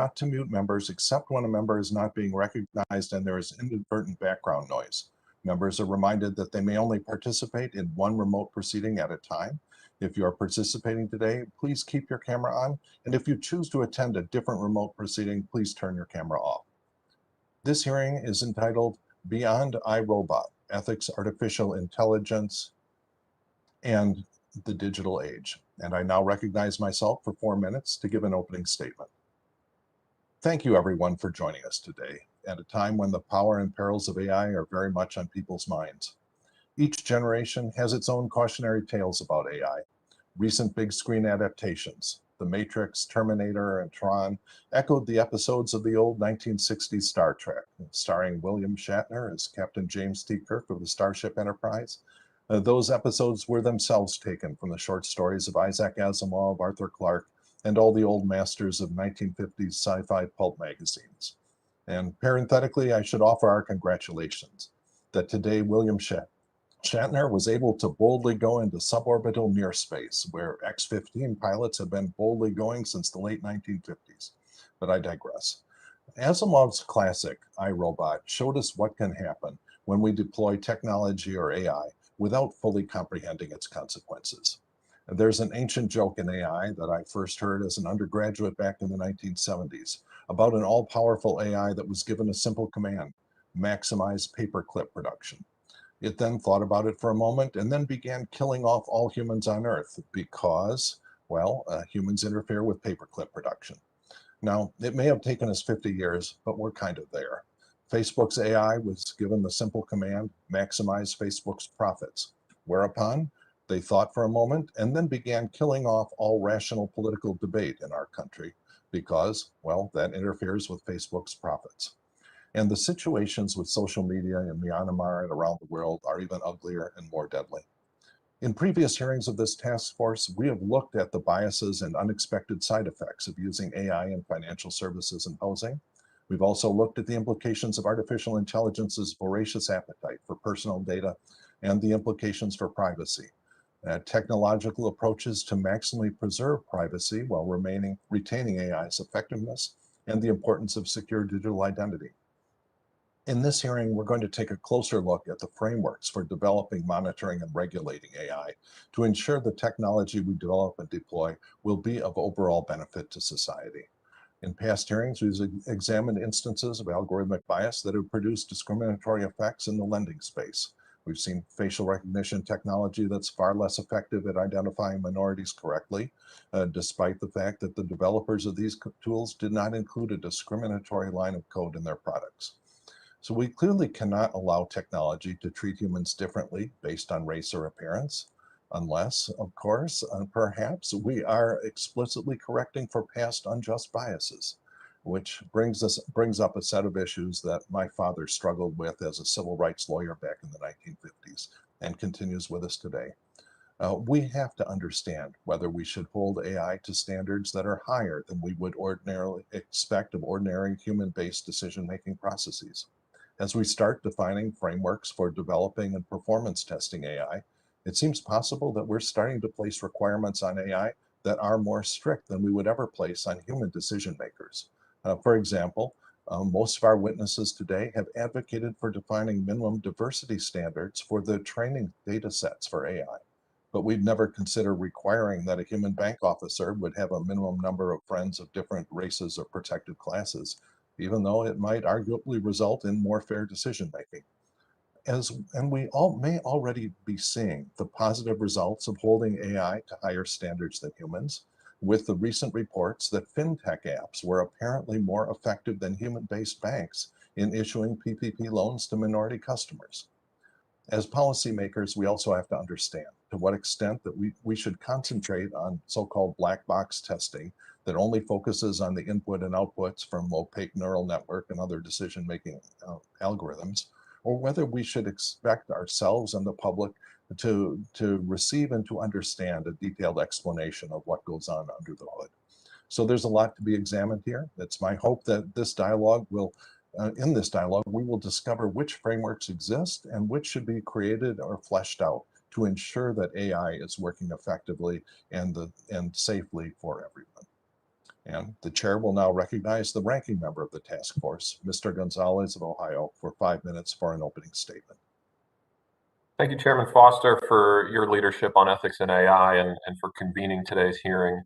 not to mute members except when a member is not being recognized and there is inadvertent background noise. Members are reminded that they may only participate in one remote proceeding at a time. If you are participating today, please keep your camera on, and if you choose to attend a different remote proceeding, please turn your camera off. This hearing is entitled Beyond iRobot: Ethics, Artificial Intelligence, and the Digital Age. And I now recognize myself for 4 minutes to give an opening statement. Thank you, everyone, for joining us today at a time when the power and perils of AI are very much on people's minds. Each generation has its own cautionary tales about AI. Recent big screen adaptations, The Matrix, Terminator, and Tron, echoed the episodes of the old 1960s Star Trek, starring William Shatner as Captain James T. Kirk of the Starship Enterprise. Those episodes were themselves taken from the short stories of Isaac Asimov, Arthur Clarke, and all the old masters of 1950s sci-fi pulp magazines. And parenthetically, I should offer our congratulations that today William Shatner was able to boldly go into suborbital near space, where X-15 pilots had been boldly going since the late 1950s. But I digress. Asimov's classic, iRobot, showed us what can happen when we deploy technology or AI without fully comprehending its consequences. There's an ancient joke in AI that I first heard as an undergraduate back in the 1970s about an all-powerful AI that was given a simple command: maximize paperclip production. It then thought about it for a moment and then began killing off all humans on Earth because, well, humans interfere with paperclip production. Now, it may have taken us 50 years, but we're kind of there. Facebook's AI was given the simple command: maximize Facebook's profits, whereupon they thought for a moment and then began killing off all rational political debate in our country because, well, that interferes with Facebook's profits. And the situations with social media in Myanmar and around the world are even uglier and more deadly. In previous hearings of this task force, we have looked at the biases and unexpected side effects of using AI in financial services and housing. We've also looked at the implications of artificial intelligence's voracious appetite for personal data and the implications for privacy. Technological approaches to maximally preserve privacy while retaining AI's effectiveness, and the importance of secure digital identity. In this hearing, we're going to take a closer look at the frameworks for developing, monitoring, and regulating AI to ensure the technology we develop and deploy will be of overall benefit to society. In past hearings, we've examined instances of algorithmic bias that have produced discriminatory effects in the lending space. We've seen facial recognition technology that's far less effective at identifying minorities correctly, despite the fact that the developers of these tools did not include a discriminatory line of code in their products. So we clearly cannot allow technology to treat humans differently based on race or appearance, unless, of course, perhaps we are explicitly correcting for past unjust biases, which brings up a set of issues that my father struggled with as a civil rights lawyer back in the 1950s and continues with us today. We have to understand whether we should hold AI to standards that are higher than we would ordinarily expect of ordinary human-based decision-making processes. As we start defining frameworks for developing and performance testing AI, it seems possible that we're starting to place requirements on AI that are more strict than we would ever place on human decision makers. For example, most of our witnesses today have advocated for defining minimum diversity standards for the training data sets for AI. But we'd never consider requiring that a human bank officer would have a minimum number of friends of different races or protected classes, even though it might arguably result in more fair decision making. And we may already be seeing the positive results of holding AI to higher standards than humans, with the recent reports that fintech apps were apparently more effective than human-based banks in issuing PPP loans to minority customers. As policymakers, we also have to understand to what extent that we should concentrate on so-called black box testing that only focuses on the input and outputs from opaque neural network and other decision-making algorithms, or whether we should expect ourselves and the public to receive and to understand a detailed explanation of what goes on under the hood. So there's a lot to be examined here. It's my hope that this dialogue will in this dialogue, we will discover which frameworks exist and which should be created or fleshed out to ensure that AI is working effectively and safely for everyone. And the chair will now recognize the ranking member of the task force, Mr. Gonzalez of Ohio, for 5 minutes for an opening statement. Thank you, Chairman Foster, for your leadership on ethics in AI and for convening today's hearing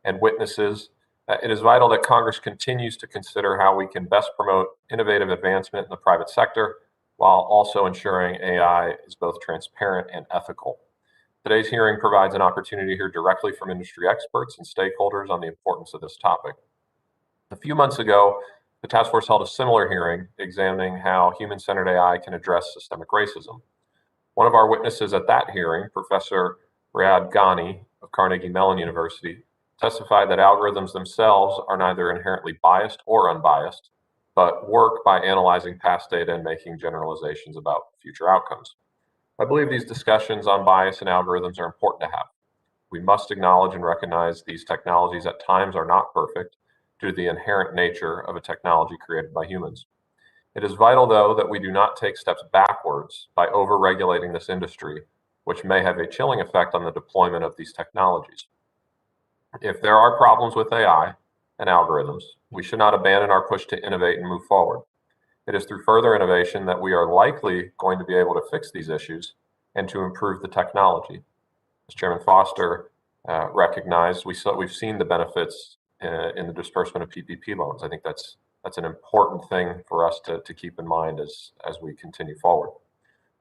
and witnesses. It is vital that Congress continues to consider how we can best promote innovative advancement in the private sector while also ensuring AI is both transparent and ethical. Today's hearing provides an opportunity to hear directly from industry experts and stakeholders on the importance of this topic. A few months ago, the task force held a similar hearing examining how human-centered AI can address systemic racism. One of our witnesses at that hearing, Professor Riyad Ghani of Carnegie Mellon University, testified that algorithms themselves are neither inherently biased or unbiased, but work by analyzing past data and making generalizations about future outcomes. I believe these discussions on bias in algorithms are important to have. We must acknowledge and recognize these technologies at times are not perfect due to the inherent nature of a technology created by humans. It is vital, though, that we do not take steps backwards by over-regulating this industry, which may have a chilling effect on the deployment of these technologies. If there are problems with AI and algorithms, we should not abandon our push to innovate and move forward. It is through further innovation that we are likely going to be able to fix these issues and to improve the technology. As Chairman Foster recognized, we've seen the benefits in the disbursement of PPP loans. I think that's an important thing for us to keep in mind as we continue forward.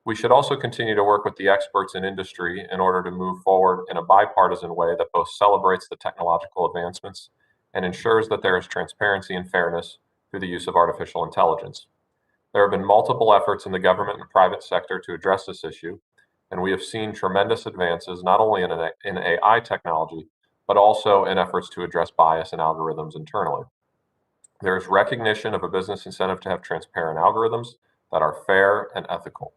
We should also continue to work with the experts in industry in order to move forward in a bipartisan way that both celebrates the technological advancements and ensures that there is transparency and fairness through the use of artificial intelligence. There have been multiple efforts in the government and private sector to address this issue, and we have seen tremendous advances not only in AI technology, but also in efforts to address bias in algorithms internally. There is recognition of a business incentive to have transparent algorithms that are fair and ethical.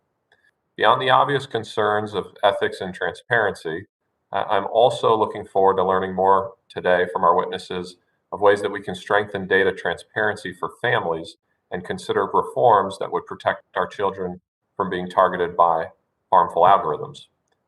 Beyond the obvious concerns of ethics and transparency, I'm also looking forward to learning more today from our witnesses of ways that we can strengthen data transparency for families and consider reforms that would protect our children from being targeted by harmful algorithms.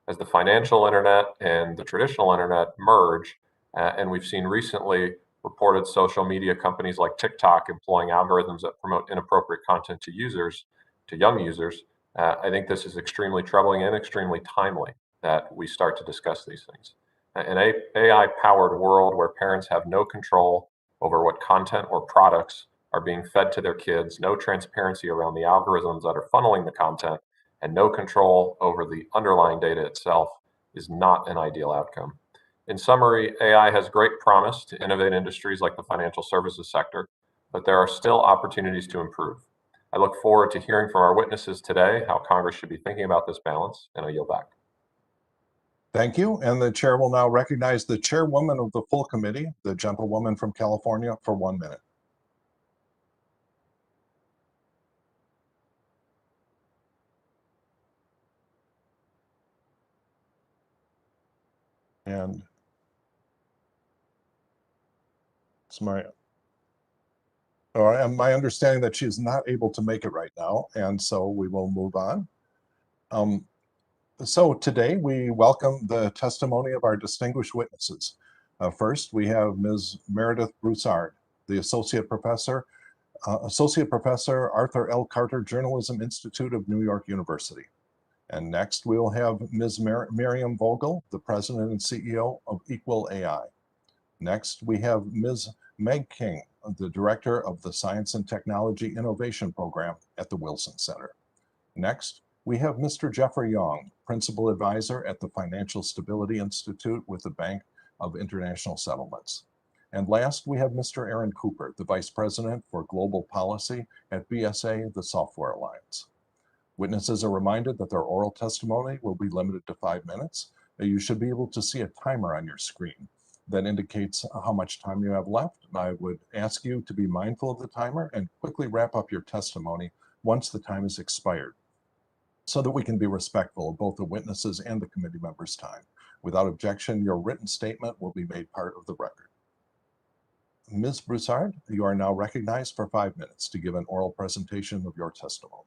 As the financial internet and the traditional internet merge, and we've seen recently reported social media companies like TikTok employing algorithms that promote inappropriate content to young users, I think this is extremely troubling and extremely timely that we start to discuss these things. In an AI-powered world where parents have no control over what content or products are being fed to their kids, no transparency around the algorithms that are funneling the content, and no control over the underlying data itself is not an ideal outcome. In summary, AI has great promise to innovate industries like the financial services sector, but there are still opportunities to improve. I look forward to hearing from our witnesses today how Congress should be thinking about this balance, and I yield back. Thank you. And the chair will now recognize the chairwoman of the full committee, the gentlewoman from California, for 1 minute. And it's my understanding that she is not able to make it right now, and so we will move on. So today we welcome the testimony of our distinguished witnesses. First, we have Ms. Meredith Brassard, the Associate Professor, Arthur L. Carter Journalism Institute of New York University. And next we will have Ms. Miriam Vogel, the President and CEO of Equal AI. Next, we have Ms. Meg King, the Director of the Science and Technology Innovation Program at the Wilson Center. Next, we have Mr. Jeffrey Yong, Principal Advisor at the Financial Stability Institute with the Bank of International Settlements. And last, we have Mr. Aaron Cooper, the Vice President for Global Policy at BSA, the Software Alliance. Witnesses are reminded that their oral testimony will be limited to 5 minutes. You should be able to see a timer on your screen that indicates how much time you have left. I would ask you to be mindful of the timer and quickly wrap up your testimony once the time is expired, so that we can be respectful of both the witnesses and the committee members' time. Without objection, your written statement will be made part of the record. Ms. Brassard, you are now recognized for 5 minutes to give an oral presentation of your testimony.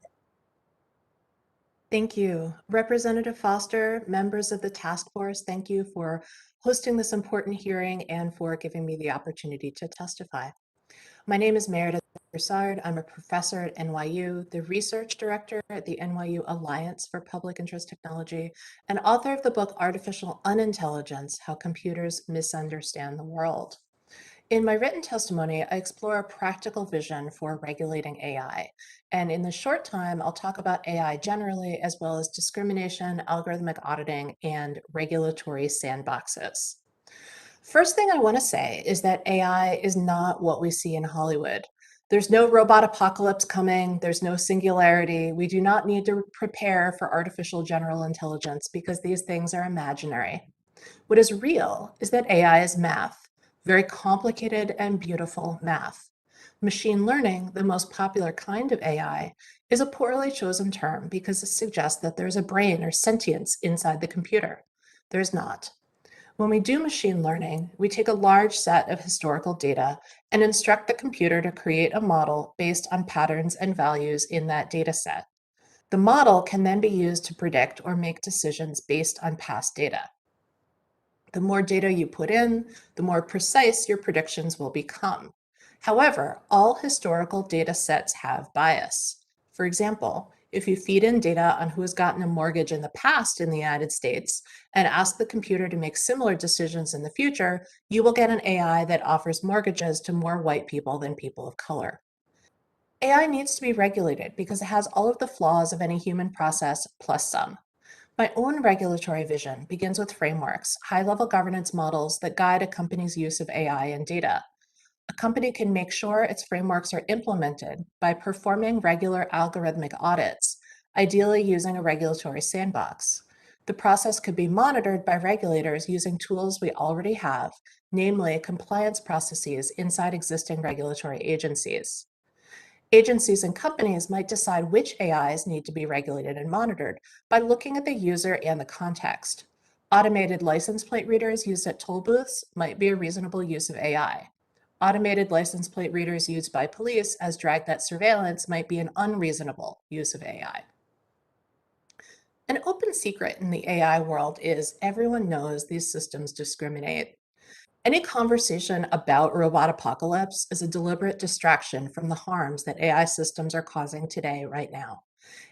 Thank you. Representative Foster, members of the task force, thank you for hosting this important hearing and for giving me the opportunity to testify. My name is Meredith Brassard. I'm a professor at NYU, the research director at the NYU Alliance for Public Interest Technology, and author of the book Artificial Unintelligence: How Computers Misunderstand the World. In my written testimony, I explore a practical vision for regulating AI. And in the short time, I'll talk about AI generally, as well as discrimination, algorithmic auditing, and regulatory sandboxes. First thing I want to say is that AI is not what we see in Hollywood. There's no robot apocalypse coming. There's no singularity. We do not need to prepare for artificial general intelligence because these things are imaginary. What is real is that AI is math, very complicated and beautiful math. Machine learning, the most popular kind of AI, is a poorly chosen term because it suggests that there's a brain or sentience inside the computer. There's not. When we do machine learning, we take a large set of historical data and instruct the computer to create a model based on patterns and values in that data set. The model can then be used to predict or make decisions based on past data. The more data you put in, the more precise your predictions will become. However, all historical data sets have bias. For example, if you feed in data on who has gotten a mortgage in the past in the United States and ask the computer to make similar decisions in the future, you will get an AI that offers mortgages to more white people than people of color. AI needs to be regulated because it has all of the flaws of any human process plus some. My own regulatory vision begins with frameworks, high-level governance models that guide a company's use of AI and data. A company can make sure its frameworks are implemented by performing regular algorithmic audits, ideally using a regulatory sandbox. The process could be monitored by regulators using tools we already have, namely compliance processes inside existing regulatory agencies. Agencies and companies might decide which AIs need to be regulated and monitored by looking at the user and the context. Automated license plate readers used at toll booths might be a reasonable use of AI. Automated license plate readers used by police as dragnet surveillance might be an unreasonable use of AI. An open secret in the AI world is everyone knows these systems discriminate. Any conversation about robot apocalypse is a deliberate distraction from the harms that AI systems are causing today, right now.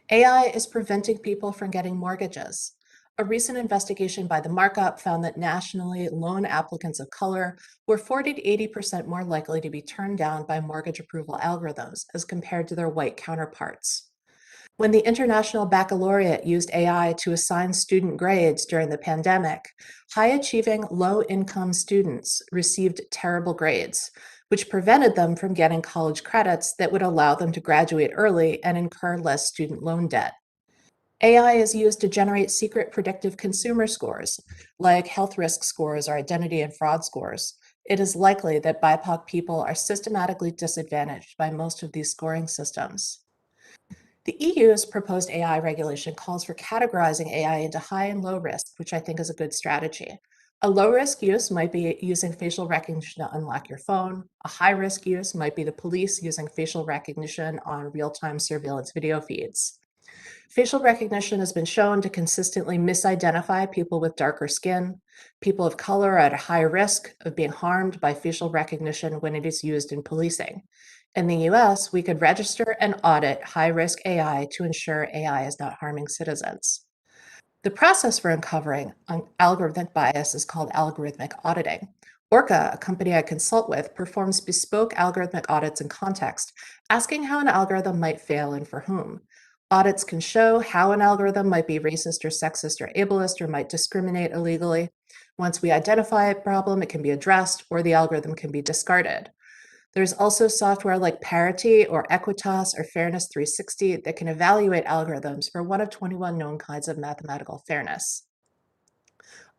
AI is preventing people from getting mortgages. A recent investigation by the Markup found that nationally, loan applicants of color were 40 to 80% more likely to be turned down by mortgage approval algorithms as compared to their white counterparts. When the International Baccalaureate used AI to assign student grades during the pandemic, high-achieving, low-income students received terrible grades, which prevented them from getting college credits that would allow them to graduate early and incur less student loan debt. AI is used to generate secret predictive consumer scores, like health risk scores or identity and fraud scores. It is likely that BIPOC people are systematically disadvantaged by most of these scoring systems. The EU's proposed AI regulation calls for categorizing AI into high and low risk, which I think is a good strategy. A low risk use might be using facial recognition to unlock your phone. A high risk use might be the police using facial recognition on real-time surveillance video feeds. Facial recognition has been shown to consistently misidentify people with darker skin. People of color are at a high risk of being harmed by facial recognition when it is used in policing. In the US, we could register and audit high-risk AI to ensure AI is not harming citizens. The process for uncovering algorithmic bias is called algorithmic auditing. Orca, a company I consult with, performs bespoke algorithmic audits in context, asking how an algorithm might fail and for whom. Audits can show how an algorithm might be racist or sexist or ableist or might discriminate illegally. Once we identify a problem, it can be addressed or the algorithm can be discarded. There's also software like Parity or Equitas or Fairness 360 that can evaluate algorithms for one of 21 known kinds of mathematical fairness.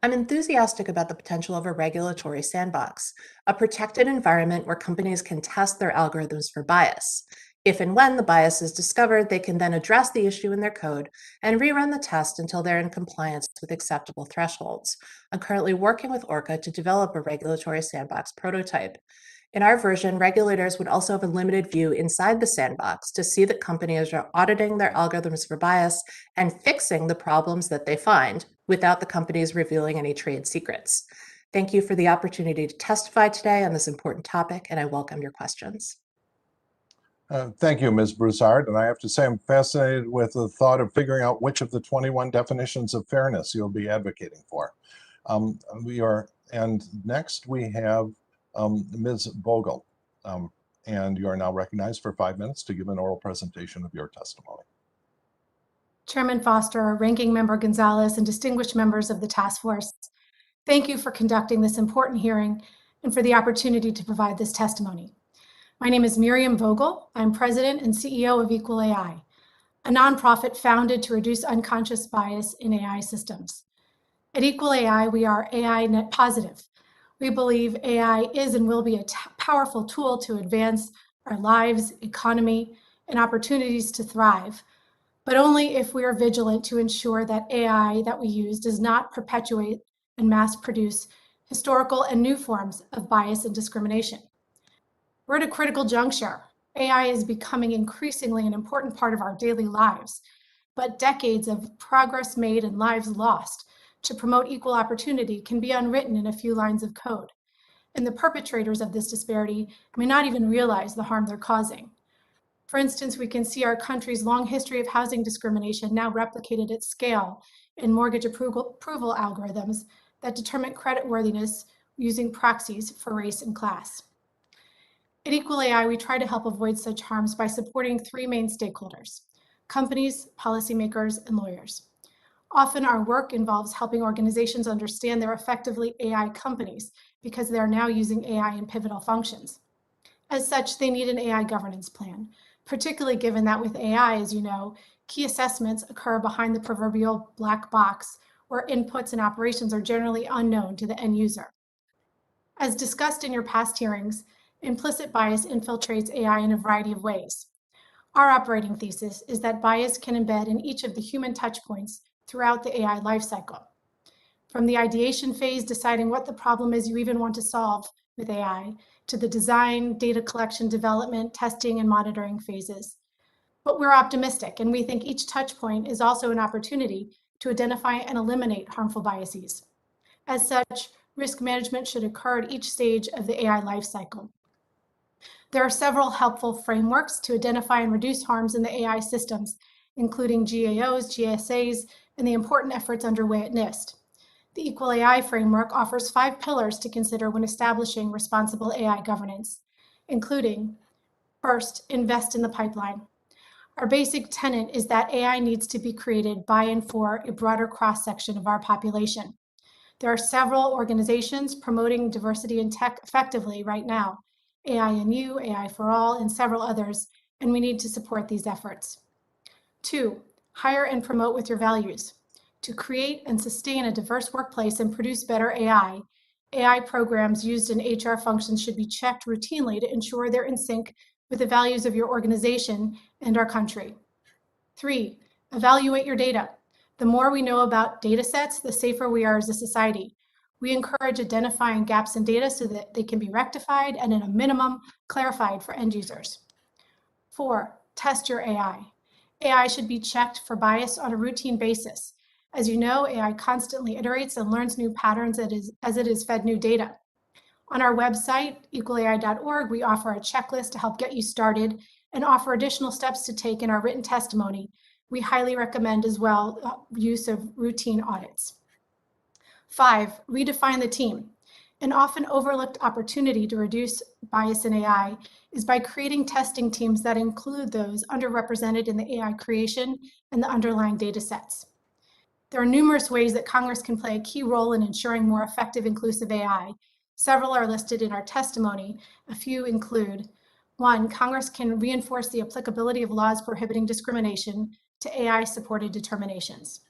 I'm enthusiastic about the potential of a regulatory sandbox, a protected environment where companies can test their algorithms for bias. If and when the bias is discovered, they can then address the issue in their code and rerun the test until they're in compliance with acceptable thresholds. I'm currently working with Orca to develop a regulatory sandbox prototype. In our version, regulators would also have a limited view inside the sandbox to see that companies are auditing their algorithms for bias and fixing the problems that they find without the companies revealing any trade secrets. Thank you for the opportunity to testify today on this important topic, and I welcome your questions. Thank you, Ms. Brassard. And I have to say, I'm fascinated with the thought of figuring out which of the 21 definitions of fairness you'll be advocating for. And next we have Ms. Vogel. And you are now recognized for 5 minutes to give an oral presentation of your testimony. Chairman Foster, Ranking Member Gonzalez, and distinguished members of the task force, thank you for conducting this important hearing and for the opportunity to provide this testimony. My name is Miriam Vogel. I'm president and CEO of Equal AI, a nonprofit founded to reduce unconscious bias in AI systems. At Equal AI, we are AI net positive. We believe AI is and will be a powerful tool to advance our lives, economy, and opportunities to thrive, but only if we are vigilant to ensure that AI that we use does not perpetuate and mass produce historical and new forms of bias and discrimination. We're at a critical juncture. AI is becoming increasingly an important part of our daily lives, but decades of progress made and lives lost to promote equal opportunity can be unwritten in a few lines of code. And the perpetrators of this disparity may not even realize the harm they're causing. For instance, we can see our country's long history of housing discrimination now replicated at scale in mortgage approval algorithms that determine creditworthiness using proxies for race and class. At Equal AI, we try to help avoid such harms by supporting 3 main stakeholders: companies, policymakers, and lawyers. Often our work involves helping organizations understand they're effectively AI companies because they are now using AI in pivotal functions. As such, they need an AI governance plan, particularly given that with AI, as you know, key assessments occur behind the proverbial black box, where inputs and operations are generally unknown to the end user. As discussed in your past hearings, implicit bias infiltrates AI in a variety of ways. Our operating thesis is that bias can embed in each of the human touchpoints throughout the AI lifecycle. From the ideation phase, deciding what the problem is you even want to solve with AI, to the design, data collection, development, testing, and monitoring phases. But we're optimistic, and we think each touchpoint is also an opportunity to identify and eliminate harmful biases. As such, risk management should occur at each stage of the AI lifecycle. There are several helpful frameworks to identify and reduce harms in the AI systems, including GAOs, GSAs, and the important efforts underway at NIST. The Equal AI framework offers 5 pillars to consider when establishing responsible AI governance, including, first, invest in the pipeline. Our basic tenet is that AI needs to be created by and for a broader cross-section of our population. There are several organizations promoting diversity in tech effectively right now: AINU, AI for All, and several others, and we need to support these efforts. 2, hire and promote with your values. To create and sustain a diverse workplace and produce better AI programs used in HR functions should be checked routinely to ensure they're in sync with the values of your organization and our country. 3, evaluate your data. The more we know about data sets, the safer we are as a society. We encourage identifying gaps in data so that they can be rectified and, at a minimum, clarified for end users. 4, test your AI. AI should be checked for bias on a routine basis. As you know, AI constantly iterates and learns new patterns as it is fed new data. On our website, equalai.org, we offer a checklist to help get you started and offer additional steps to take in our written testimony. We highly recommend as well use of routine audits. 5, redefine the team. An often overlooked opportunity to reduce bias in AI is by creating testing teams that include those underrepresented in the AI creation and the underlying data sets. There are numerous ways that Congress can play a key role in ensuring more effective inclusive AI. Several are listed in our testimony. A few include: 1, Congress can reinforce the applicability of laws prohibiting discrimination to AI-supported determinations.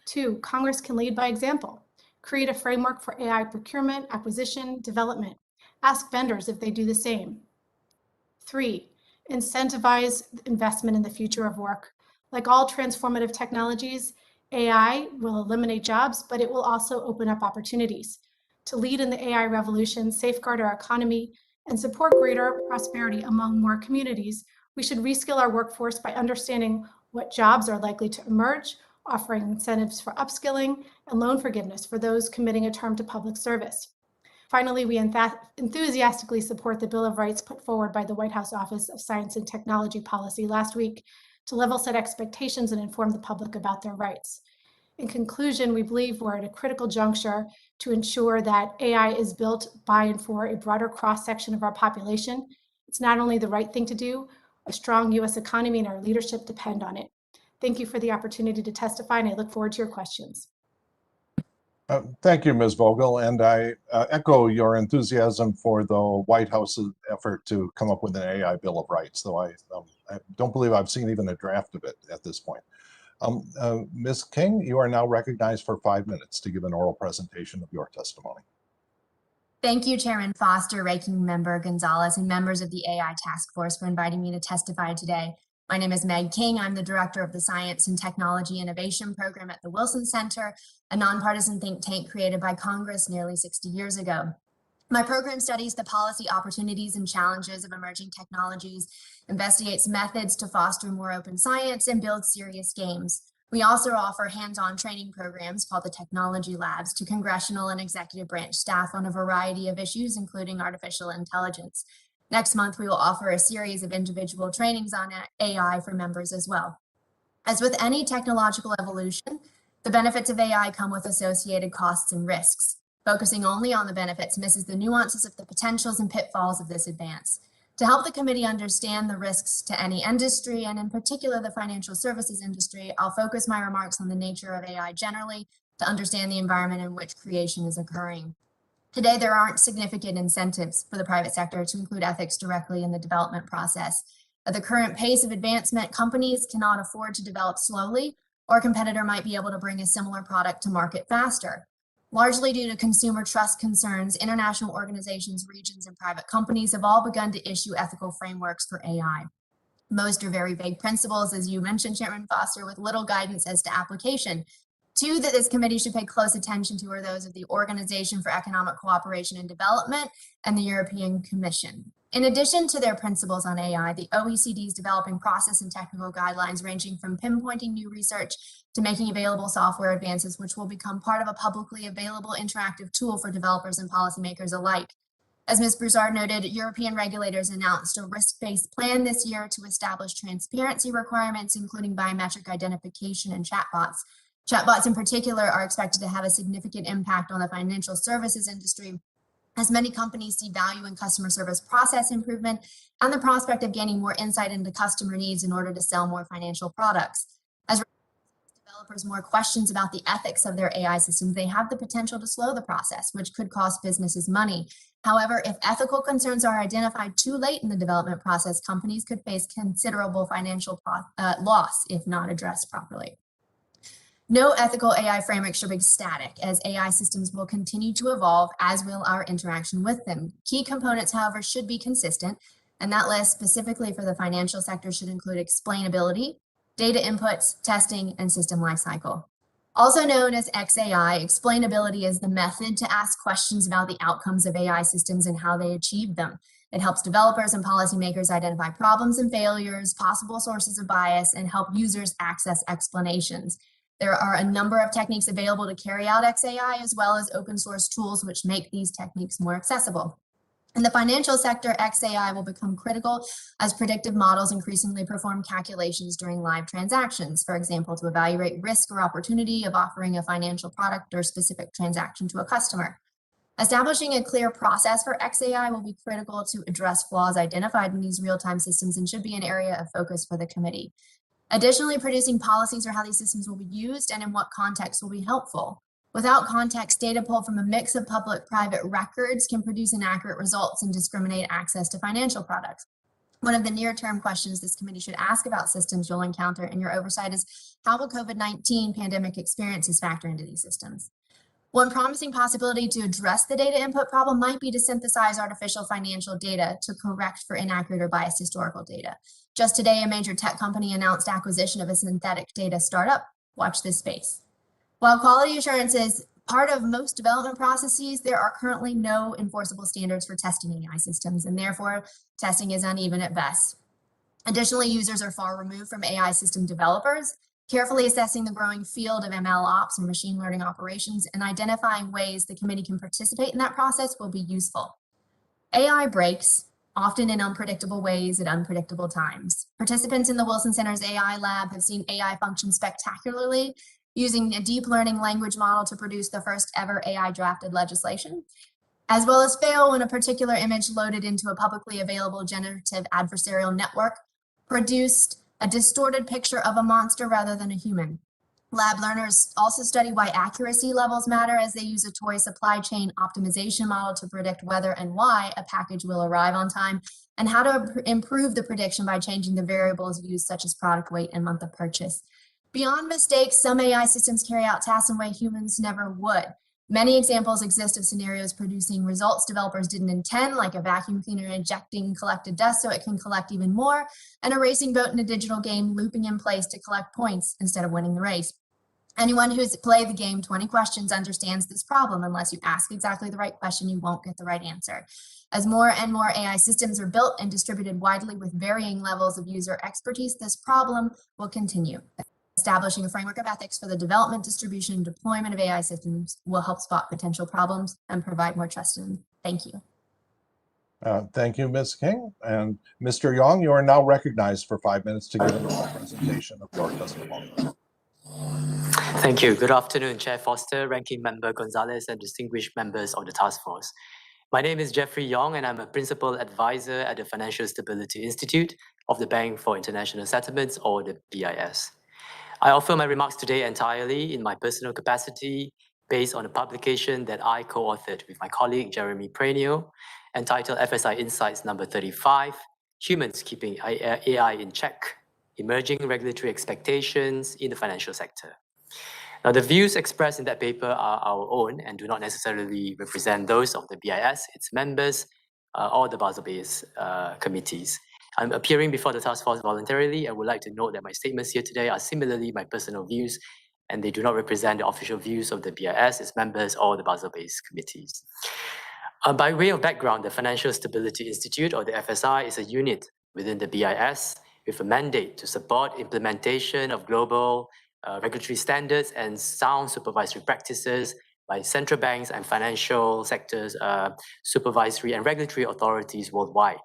2, Congress can lead by example. Create a framework for AI procurement, acquisition, development. Ask vendors if they do the same. 3, incentivize investment in the future of work. Like all transformative technologies, AI will eliminate jobs, but it will also open up opportunities. To lead in the AI revolution, safeguard our economy, and support greater prosperity among more communities, we should reskill our workforce by understanding what jobs are likely to emerge, offering incentives for upskilling and loan forgiveness for those committing a term to public service. Finally, we enthusiastically support the Bill of Rights put forward by the White House Office of Science and Technology Policy last week to level set expectations and inform the public about their rights. In conclusion, we believe we're at a critical juncture to ensure that AI is built by and for a broader cross-section of our population. It's not only the right thing to do, a strong U.S. economy and our leadership depend on it. Thank you for the opportunity to testify, and I look forward to your questions. Thank you, Ms. Vogel, and I echo your enthusiasm for the White House's effort to come up with an AI Bill of Rights, though I don't believe I've seen even a draft of it at this point. Ms. King, you are now recognized for 5 minutes to give an oral presentation of your testimony. Thank you, Chairman Foster, Ranking Member Gonzalez, and members of the AI Task Force for inviting me to testify today. My name is Meg King. I'm the Director of the Science and Technology Innovation Program at the Wilson Center, a nonpartisan think tank created by Congress nearly 60 years ago. My program studies the policy opportunities and challenges of emerging technologies, investigates methods to foster more open science, and builds serious games. We also offer hands-on training programs called the Technology Labs to congressional and executive branch staff on a variety of issues, including artificial intelligence. Next month, we will offer a series of individual trainings on AI for members as well. As with any technological evolution, the benefits of AI come with associated costs and risks. Focusing only on the benefits misses the nuances of the potentials and pitfalls of this advance. To help the committee understand the risks to any industry, and in particular the financial services industry, I'll focus my remarks on the nature of AI generally to understand the environment in which creation is occurring. Today, there aren't significant incentives for the private sector to include ethics directly in the development process. At the current pace of advancement, companies cannot afford to develop slowly, or a competitor might be able to bring a similar product to market faster. Largely due to consumer trust concerns, international organizations, regions, and private companies have all begun to issue ethical frameworks for AI. Most are very vague principles, as you mentioned, Chairman Foster, with little guidance as to application. Two that this committee should pay close attention to are those of the Organization for Economic Cooperation and Development and the European Commission. In addition to their principles on AI, the OECD is developing process and technical guidelines ranging from pinpointing new research to making available software advances, which will become part of a publicly available interactive tool for developers and policymakers alike. As Ms. Brassard noted, European regulators announced a risk-based plan this year to establish transparency requirements, including biometric identification and chatbots. Chatbots in particular are expected to have a significant impact on the financial services industry, as many companies see value in customer service process improvement and the prospect of gaining more insight into customer needs in order to sell more financial products. As developers more questions about the ethics of their AI systems, they have the potential to slow the process, which could cost businesses money. However, if ethical concerns are identified too late in the development process, companies could face considerable financial loss if not addressed properly. No ethical AI framework should be static, as AI systems will continue to evolve, as will our interaction with them. Key components, however, should be consistent, and that list specifically for the financial sector should include explainability, data inputs, testing, and system lifecycle. Also known as XAI, explainability is the method to ask questions about the outcomes of AI systems and how they achieve them. It helps developers and policymakers identify problems and failures, possible sources of bias, and help users access explanations. There are a number of techniques available to carry out XAI, as well as open source tools which make these techniques more accessible. In the financial sector, XAI will become critical as predictive models increasingly perform calculations during live transactions, for example, to evaluate risk or opportunity of offering a financial product or specific transaction to a customer. Establishing a clear process for XAI will be critical to address flaws identified in these real-time systems and should be an area of focus for the committee. Additionally, producing policies for how these systems will be used and in what context will be helpful. Without context, data pulled from a mix of public-private records can produce inaccurate results and discriminate access to financial products. One of the near-term questions this committee should ask about systems you'll encounter in your oversight is, how will COVID-19 pandemic experiences factor into these systems? One promising possibility to address the data input problem might be to synthesize artificial financial data to correct for inaccurate or biased historical data. Just today, a major tech company announced acquisition of a synthetic data startup. Watch this space. While quality assurance is part of most development processes, there are currently no enforceable standards for testing AI systems, and therefore testing is uneven at best. Additionally, users are far removed from AI system developers. Carefully assessing the growing field of ML ops and machine learning operations and identifying ways the committee can participate in that process will be useful. AI breaks, often in unpredictable ways at unpredictable times. Participants in the Wilson Center's AI lab have seen AI function spectacularly, using a deep learning language model to produce the first ever AI drafted legislation, as well as fail when a particular image loaded into a publicly available generative adversarial network produced a distorted picture of a monster rather than a human. Lab learners also study why accuracy levels matter as they use a toy supply chain optimization model to predict whether and why a package will arrive on time, and how to improve the prediction by changing the variables used, such as product weight and month of purchase. Beyond mistakes, some AI systems carry out tasks in a way humans never would. Many examples exist of scenarios producing results developers didn't intend, like a vacuum cleaner injecting collected dust so it can collect even more, and a racing boat in a digital game looping in place to collect points instead of winning the race. Anyone who's played the game 20 questions understands this problem. Unless you ask exactly the right question, you won't get the right answer. As more and more AI systems are built and distributed widely with varying levels of user expertise, this problem will continue. Establishing a framework of ethics for the development, distribution, and deployment of AI systems will help spot potential problems and provide more trust in them. Thank you. Thank you, Ms. King. And Mr. Yong, you are now recognized for 5 minutes to give an oral presentation of your testimony. Thank you. Good afternoon, Chair Foster, Ranking Member Gonzalez, and distinguished members of the task force. My name is Jeffrey Yong, and I'm a Principal Advisor at the Financial Stability Institute of the Bank for International Settlements, or the BIS. I offer my remarks today entirely in my personal capacity based on a publication that I co-authored with my colleague Jeremy Pranio, entitled FSI Insights number 35, Humans Keeping AI in Check, Emerging Regulatory Expectations in the Financial Sector. Now, the views expressed in that paper are our own and do not necessarily represent those of the BIS, its members, or the Basel-based committees. I'm appearing before the task force voluntarily. I would like to note that my statements here today are similarly my personal views, and they do not represent the official views of the BIS, its members, or the Basel-based committees. By way of background, the Financial Stability Institute, or the FSI, is a unit within the BIS with a mandate to support implementation of global regulatory standards and sound supervisory practices by central banks and financial sectors, supervisory and regulatory authorities worldwide.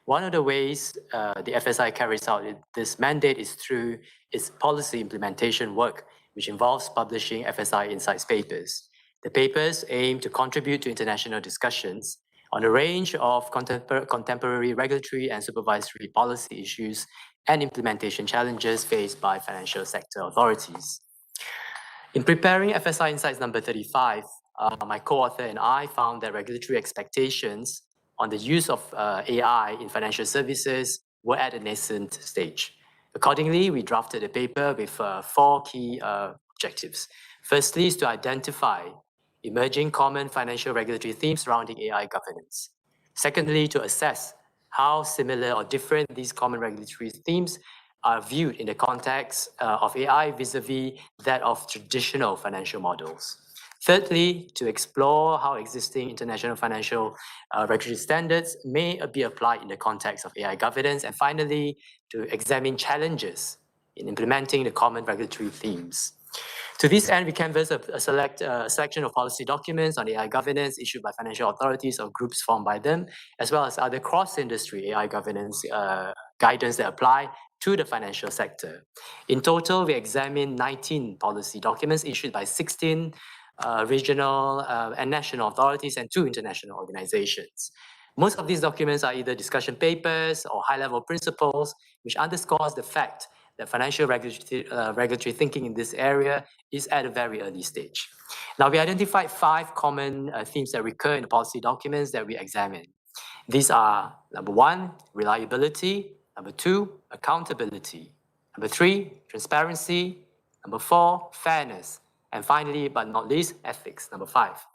One of the ways the FSI carries out this mandate is through its policy implementation work, which involves publishing FSI Insights papers. The papers aim to contribute to international discussions on a range of contemporary regulatory and supervisory policy issues and implementation challenges faced by financial sector authorities. In preparing FSI Insights number 35, my co-author and I found that regulatory expectations on the use of AI in financial services were at a nascent stage. Accordingly, we drafted a paper with 4 key objectives. Firstly, is to identify emerging common financial regulatory themes surrounding AI governance. Secondly, to assess how similar or different these common regulatory themes are viewed in the context of AI vis-a-vis that of traditional financial models. Thirdly, to explore how existing international financial regulatory standards may be applied in the context of AI governance. And finally, to examine challenges in implementing the common regulatory themes. To this end, we canvassed a selection of policy documents on AI governance issued by financial authorities or groups formed by them, as well as other cross-industry AI governance guidance that apply to the financial sector. In total, we examined 19 policy documents issued by 16 regional and national authorities and 2 international organizations. Most of these documents are either discussion papers or high-level principles, which underscores the fact that financial regulatory thinking in this area is at a very early stage. Now, we identified 5 common themes that recur in the policy documents that we examined. These are, number 1, reliability; number 2, accountability; number 3, transparency; number 4, fairness; and finally, but not least, ethics, number 5.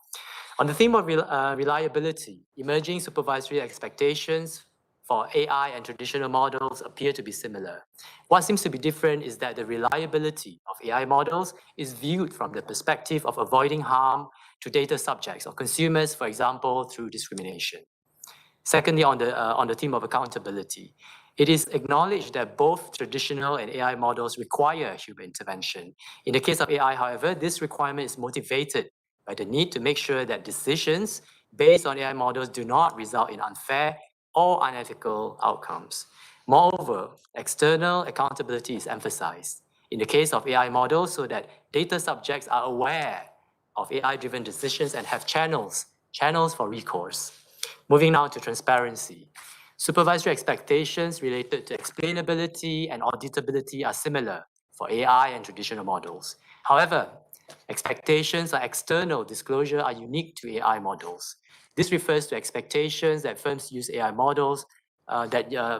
On the theme of reliability, emerging supervisory expectations for AI and traditional models appear to be similar. What seems to be different is that the reliability of AI models is viewed from the perspective of avoiding harm to data subjects or consumers, for example, through discrimination. Secondly, on the theme of accountability, it is acknowledged that both traditional and AI models require human intervention. In the case of AI, however, this requirement is motivated by the need to make sure that decisions based on AI models do not result in unfair or unethical outcomes. Moreover, external accountability is emphasized in the case of AI models so that data subjects are aware of AI-driven decisions and have channels for recourse. Moving now to transparency. Supervisory expectations related to explainability and auditability are similar for AI and traditional models. However, expectations on external disclosure are unique to AI models. This refers to expectations that firms use AI models,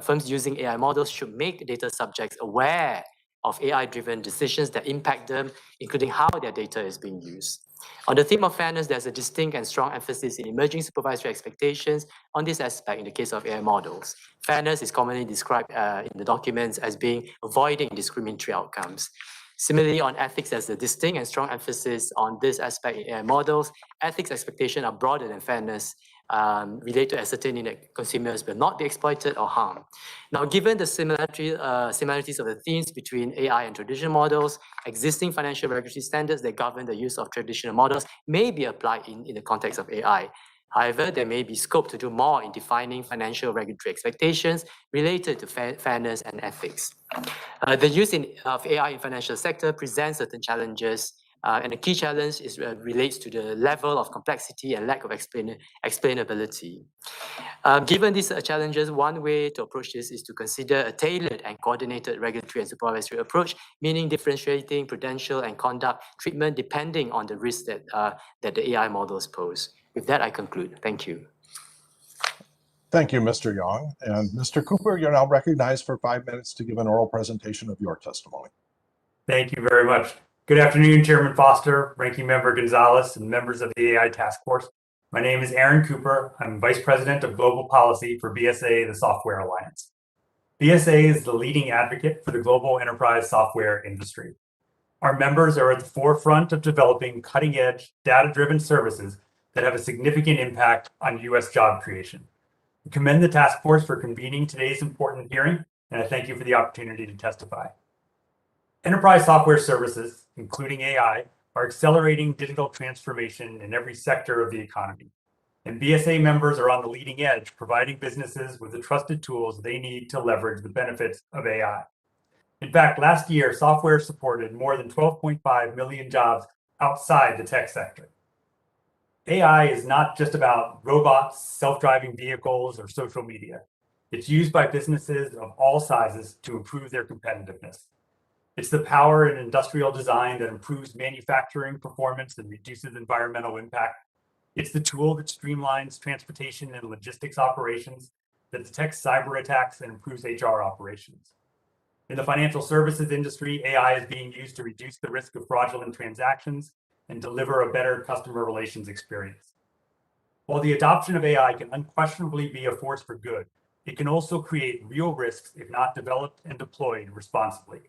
firms using AI models should make data subjects aware of AI-driven decisions that impact them, including how their data is being used. On the theme of fairness, there's a distinct and strong emphasis in emerging supervisory expectations on this aspect in the case of AI models. Fairness is commonly described in the documents as being avoiding discriminatory outcomes. Similarly, on ethics, there's a distinct and strong emphasis on this aspect in AI models. Ethics expectations are broader than fairness, relate to ascertaining that consumers will not be exploited or harmed. Now, given the similarities of the themes between AI and traditional models, existing financial regulatory standards that govern the use of traditional models may be applied in the context of AI. However, there may be scope to do more in defining financial regulatory expectations related to fairness and ethics. The use of AI in financial sector presents certain challenges, and the key challenge relates to the level of complexity and lack of explainability. Given these challenges, one way to approach this is to consider a tailored and coordinated regulatory and supervisory approach, meaning differentiating prudential and conduct treatment depending on the risks that the AI models pose. With that, I conclude. Thank you. Thank you, Mr. Yong. And Mr. Cooper, you're now recognized for 5 minutes to give an oral presentation of your testimony. Thank you very much. Good afternoon, Chairman Foster, Ranking Member Gonzalez, and members of the AI Task Force. My name is Aaron Cooper. I'm Vice President of Global Policy for BSA, the Software Alliance. BSA is the leading advocate for the global enterprise software industry. Our members are at the forefront of developing cutting-edge, data-driven services that have a significant impact on U.S. job creation. I commend the task force for convening today's important hearing, and I thank you for the opportunity to testify. Enterprise software services, including AI, are accelerating digital transformation in every sector of the economy. And BSA members are on the leading edge, providing businesses with the trusted tools they need to leverage the benefits of AI. In fact, last year, software supported more than 12.5 million jobs outside the tech sector. AI is not just about robots, self-driving vehicles, or social media. It's used by businesses of all sizes to improve their competitiveness. It's the power in industrial design that improves manufacturing performance and reduces environmental impact. It's the tool that streamlines transportation and logistics operations, that detects cyber attacks and improves HR operations. In the financial services industry, AI is being used to reduce the risk of fraudulent transactions and deliver a better customer relations experience. While the adoption of AI can unquestionably be a force for good, it can also create real risks if not developed and deployed responsibly.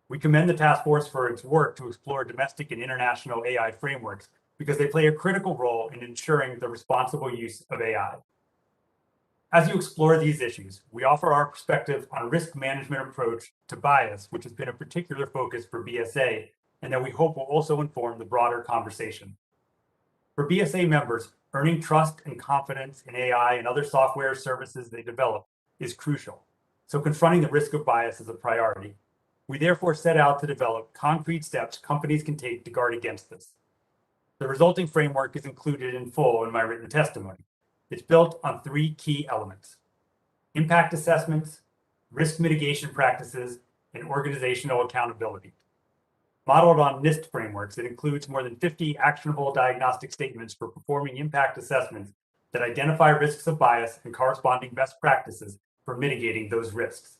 We commend the task force for its work to explore domestic and international AI frameworks because they play a critical role in ensuring the responsible use of AI. As you explore these issues, we offer our perspective on risk management approach to bias, which has been a particular focus for BSA, and that we hope will also inform the broader conversation. For BSA members, earning trust and confidence in AI and other software services they develop is crucial. So confronting the risk of bias is a priority. We therefore set out to develop concrete steps companies can take to guard against this. The resulting framework is included in full in my written testimony. It's built on 3 key elements: impact assessments, risk mitigation practices, and organizational accountability. Modeled on NIST frameworks, it includes more than 50 actionable diagnostic statements for performing impact assessments that identify risks of bias and corresponding best practices for mitigating those risks.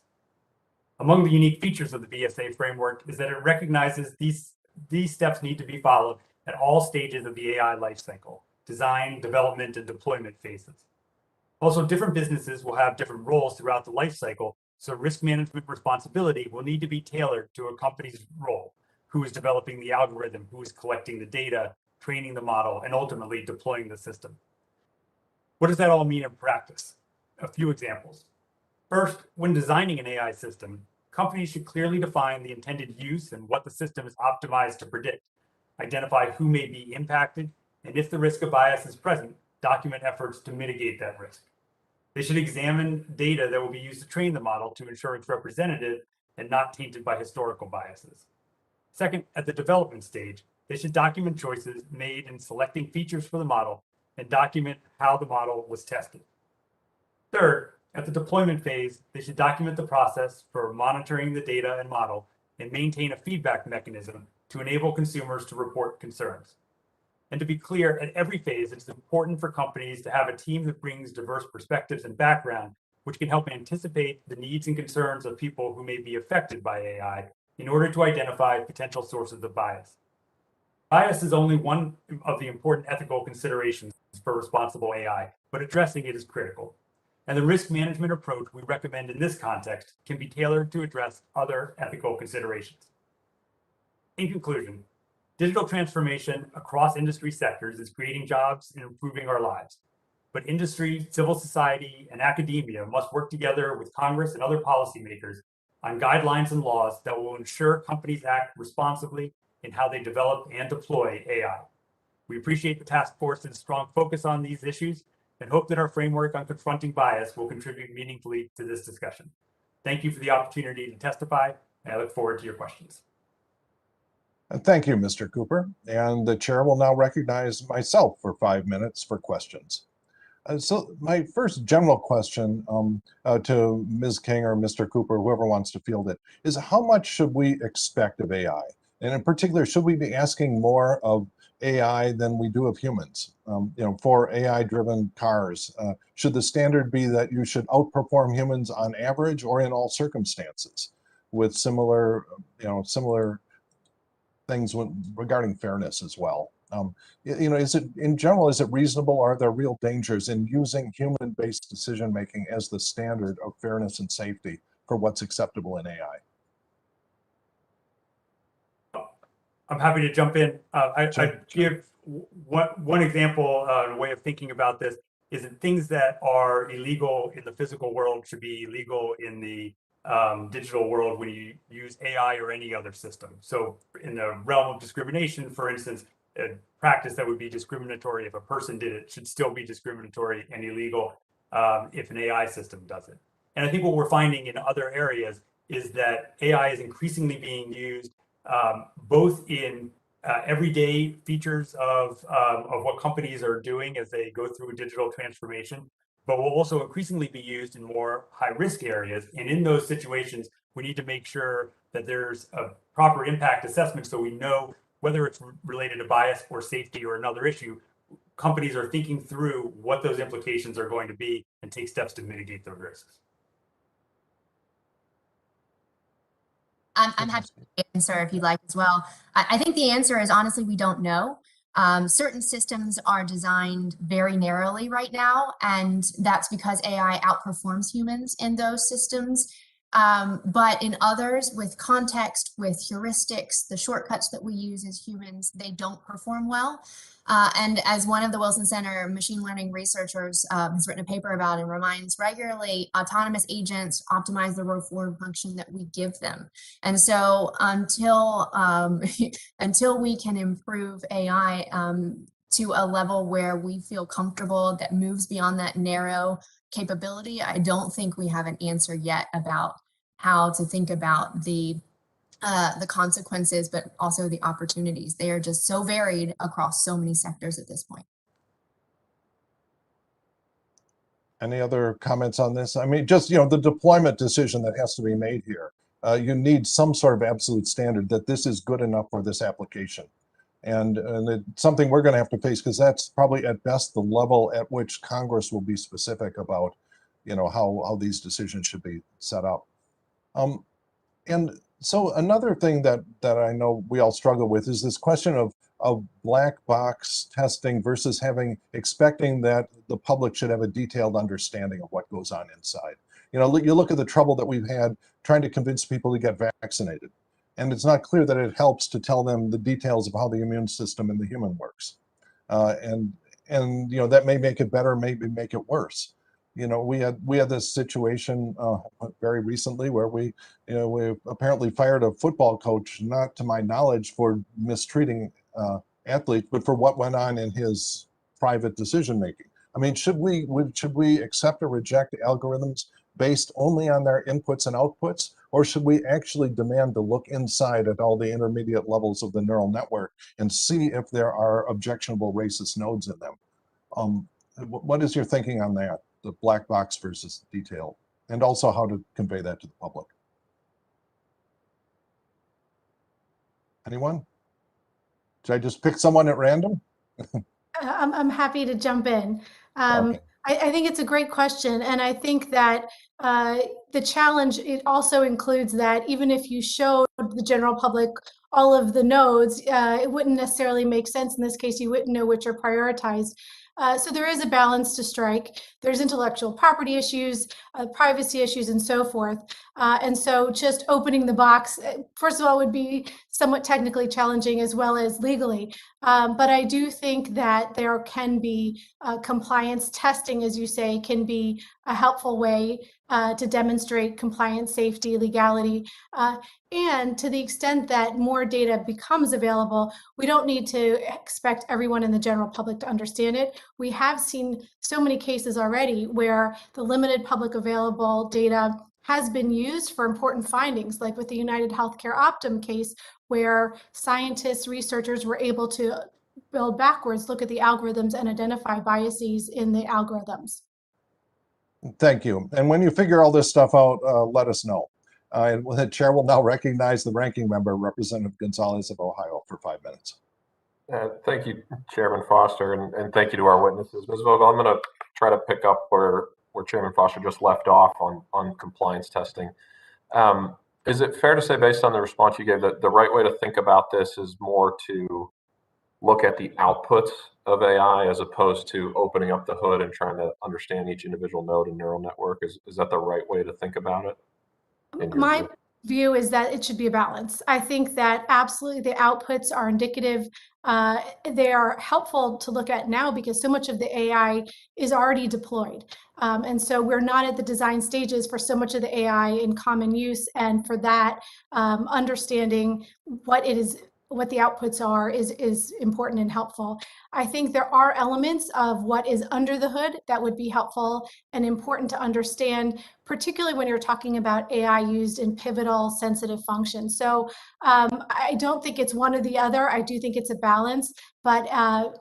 Among the unique features of the BSA framework is that it recognizes these steps need to be followed at all stages of the AI lifecycle: design, development, and deployment phases. Also, different businesses will have different roles throughout the life cycle, so risk management responsibility will need to be tailored to a company's role, who is developing the algorithm, who is collecting the data, training the model, and ultimately deploying the system. What does that all mean in practice? A few examples. First, when designing an AI system, companies should clearly define the intended use and what the system is optimized to predict, identify who may be impacted, and if the risk of bias is present, document efforts to mitigate that risk. They should examine data that will be used to train the model to ensure it's representative and not tainted by historical biases. Second, at the development stage, they should document choices made in selecting features for the model and document how the model was tested. Third, at the deployment phase, they should document the process for monitoring the data and model and maintain a feedback mechanism to enable consumers to report concerns. And to be clear, at every phase, it's important for companies to have a team that brings diverse perspectives and background, which can help anticipate the needs and concerns of people who may be affected by AI in order to identify potential sources of bias. Bias is only one of the important ethical considerations for responsible AI, but addressing it is critical. And the risk management approach we recommend in this context can be tailored to address other ethical considerations. In conclusion, digital transformation across industry sectors is creating jobs and improving our lives. But industry, civil society, and academia must work together with Congress and other policymakers on guidelines and laws that will ensure companies act responsibly in how they develop and deploy AI. We appreciate the task force's strong focus on these issues and hope that our framework on confronting bias will contribute meaningfully to this discussion. Thank you for the opportunity to testify, and I look forward to your questions. Thank you, Mr. Cooper. And the chair will now recognize myself for 5 minutes for questions. So my first general question to Ms. King or Mr. Cooper, whoever wants to field it, is how much should we expect of AI? And in particular, should we be asking more of AI than we do of humans? For AI-driven cars, should the standard be that you should outperform humans on average or in all circumstances, with similar things regarding fairness as well? Is it in general, is it reasonable? Or are there real dangers in using human-based decision-making as the standard of fairness and safety for what's acceptable in AI? I'm happy to jump in. Sure. I'd give one example, a way of thinking about this is that things that are illegal in the physical world should be legal in the digital world when you use AI or any other system. So in the realm of discrimination, for instance, a practice that would be discriminatory if a person did it should still be discriminatory and illegal if an AI system does it. And I think what we're finding in other areas is that AI is increasingly being used both in everyday features of what companies are doing as they go through a digital transformation, but will also increasingly be used in more high-risk areas. And in those situations, we need to make sure that there's a proper impact assessment so we know whether it's related to bias or safety or another issue. Companies are thinking through what those implications are going to be and take steps to mitigate those risks. I'm happy to answer if you'd like as well. I think the answer is honestly, we don't know. Certain systems are designed very narrowly right now, and that's because AI outperforms humans in those systems. But in others, with context, with heuristics, the shortcuts that we use as humans, they don't perform well. And as one of the Wilson Center machine learning researchers has written a paper about and reminds regularly, autonomous agents optimize the reward function that we give them. And so until we can improve AI to a level where we feel comfortable that moves beyond that narrow capability, I don't think we have an answer yet about how to think about the consequences, but also the opportunities. They are just so varied across so many sectors at this point. Any other comments on this? I mean, just, the deployment decision that has to be made here. You need some sort of absolute standard that this is good enough for this application. And it's something we're going to have to face, because that's probably at best the level at which Congress will be specific about, how these decisions should be set up. And so another thing that I know we all struggle with is this question of of black box testing versus expecting that the public should have a detailed understanding of what goes on inside. You know, you look at the trouble that we've had trying to convince people to get vaccinated. And it's not clear that it helps to tell them the details of how the immune system in the human works. And you know, that may make it better, maybe make it worse. You know, we had this situation very recently where we apparently fired a football coach, not to my knowledge for mistreating athletes, but for what went on in his private decision making. I mean, should we accept or reject algorithms based only on their inputs and outputs, or should we actually demand to look inside at all the intermediate levels of the neural network and see if there are objectionable racist nodes in them? What is your thinking on that, the black box versus detail, and also how to convey that to the public? Anyone? Should I just pick someone at random? I'm happy to jump in. Okay. I think it's a great question. And I think that the challenge, it also includes that even if you showed the general public all of the nodes, it wouldn't necessarily make sense. In this case, you wouldn't know which are prioritized. So there is a balance to strike. There's intellectual property issues, privacy issues, and so forth. And so just opening the box, first of all, would be somewhat technically challenging as well as legally. But I do think that there can be compliance testing, as you say, can be a helpful way to demonstrate compliance, safety, legality. And to the extent that more data becomes available, we don't need to expect everyone in the general public to understand it. We have seen so many cases already where the limited public available data has been used for important findings, like with the United Healthcare Optum case, where scientists, researchers were able to build backwards, look at the algorithms and identify biases in the algorithms. Thank you. And when you figure all this stuff out, let us know. And the chair will now recognize the ranking member, Representative Gonzalez of Ohio, for 5 minutes. Thank you, Chairman Foster, and thank you to our witnesses. Ms. Vogel, I'm going to try to pick up where Chairman Foster just left off on compliance testing. Is it fair to say, based on the response you gave, that the right way to think about this is more to look at the outputs of AI as opposed to opening up the hood and trying to understand each individual node and neural network? Is that the right way to think about it? My view is that it should be a balance. I think that absolutely the outputs are indicative. They are helpful to look at now because so much of the AI is already deployed. And so we're not at the design stages for so much of the AI in common use. And for that, understanding what the outputs are is important and helpful. I think there are elements of what is under the hood that would be helpful and important to understand, particularly when you're talking about AI used in pivotal sensitive functions. So I don't think it's one or the other. I do think it's a balance, but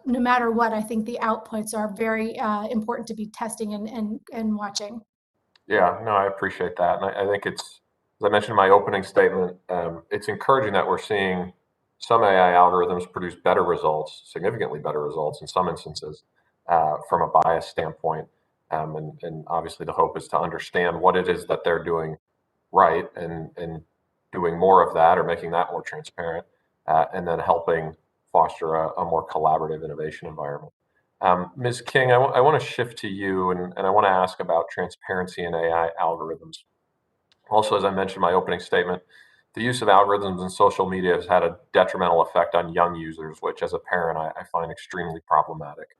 no matter what, I think the outputs are very important to be testing and watching. Yeah, no, I appreciate that. And I think it's, as I mentioned in my opening statement, it's encouraging that we're seeing some AI algorithms produce better results, significantly better results in some instances from a bias standpoint. And obviously the hope is to understand what it is that they're doing right and doing more of that or making that more transparent and then helping foster a more collaborative innovation environment. Ms. King, I want to shift to you and I want to ask about transparency in AI algorithms. Also, as I mentioned in my opening statement, the use of algorithms in social media has had a detrimental effect on young users, which as a parent, I find extremely problematic.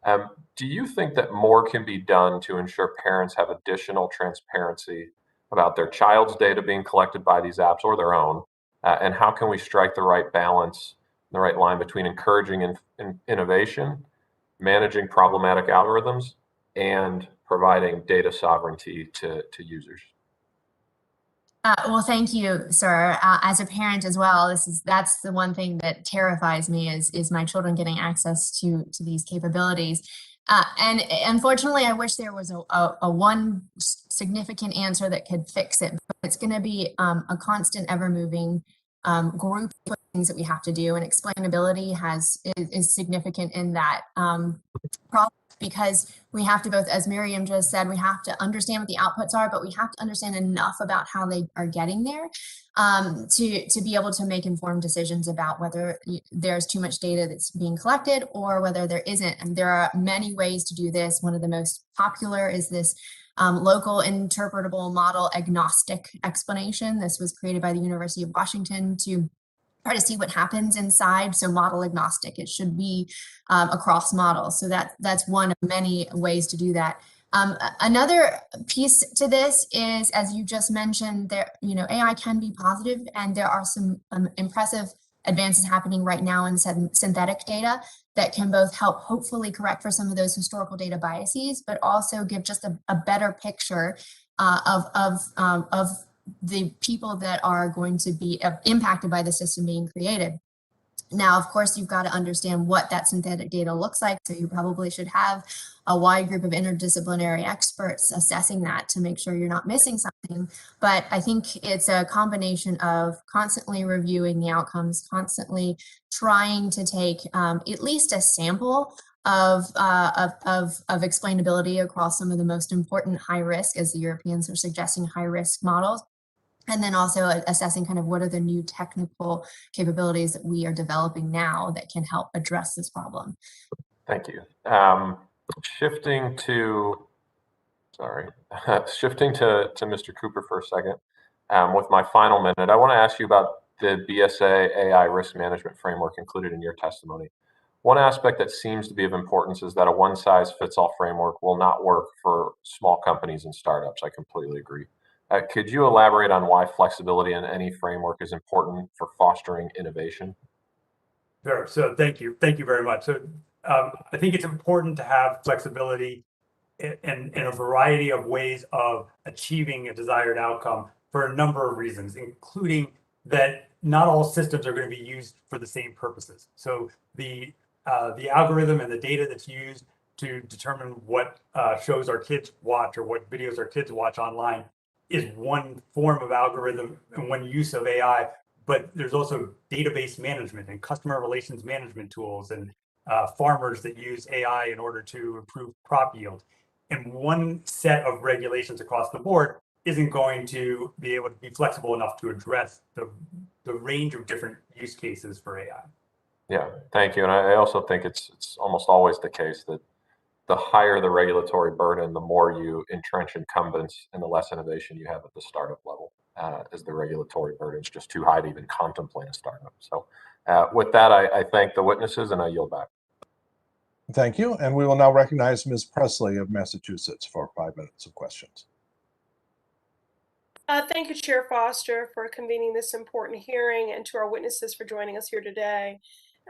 Do you think that more can be done to ensure parents have additional transparency about their child's data being collected by these apps or their own? And how can we strike the right balance, the right line between encouraging innovation, managing problematic algorithms, and providing data sovereignty to users? Well, thank you, sir. As a parent as well, that's the one thing that terrifies me is my children getting access to these capabilities. And unfortunately, I wish there was a one significant answer that could fix it. But it's going to be a constant, ever-moving group of things that we have to do. And explainability is significant in that. Problem because we have to both, as Miriam just said, we have to understand what the outputs are, but we have to understand enough about how they are getting there to be able to make informed decisions about whether there's too much data that's being collected or whether there isn't. And there are many ways to do this. One of the most popular is this local interpretable model agnostic explanation. This was created by the University of Washington to try to see what happens inside. So model agnostic, it should be across models. So that's one of many ways to do that. Another piece to this is, as you just mentioned, there, AI can be positive, and there are some impressive advances happening right now in synthetic data that can both help hopefully correct for some of those historical data biases, but also give just a better picture of the people that are going to be impacted by the system being created. Now, of course, you've got to understand what that synthetic data looks like. So you probably should have a wide group of interdisciplinary experts assessing that to make sure you're not missing something. But I think it's a combination of constantly reviewing the outcomes, constantly trying to take at least a sample of explainability across some of the most important high risk, as the Europeans are suggesting, high risk models. And then also assessing kind of what are the new technical capabilities that we are developing now that can help address this problem. Thank you. Shifting to Mr. Cooper for a second. With my final minute, I want to ask you about the BSA AI risk management framework included in your testimony. One aspect that seems to be of importance is that a one-size-fits-all framework will not work for small companies and startups. I completely agree. Could you elaborate on why flexibility in any framework is important for fostering innovation? Sure. So thank you very much. So I think it's important to have flexibility in a variety of ways of achieving a desired outcome for a number of reasons, including that not all systems are going to be used for the same purposes. So the algorithm and the data that's used to determine what shows our kids watch or what videos our kids watch online is one form of algorithm and one use of AI, but there's also database management and customer relations management tools and farmers that use AI in order to improve crop yield. And one set of regulations across the board isn't going to be able to be flexible enough to address the range of different use cases for AI. Yeah, thank you. And I also think it's almost always the case that the higher the regulatory burden, the more you entrench incumbents and the less innovation you have at the startup level, as the regulatory burden is just too high to even contemplate a startup. So with that, I thank the witnesses and I yield back. Thank you. And we will now recognize Ms. Presley of Massachusetts for 5 minutes of questions. Thank you, Chair Foster, for convening this important hearing, and to our witnesses for joining us here today.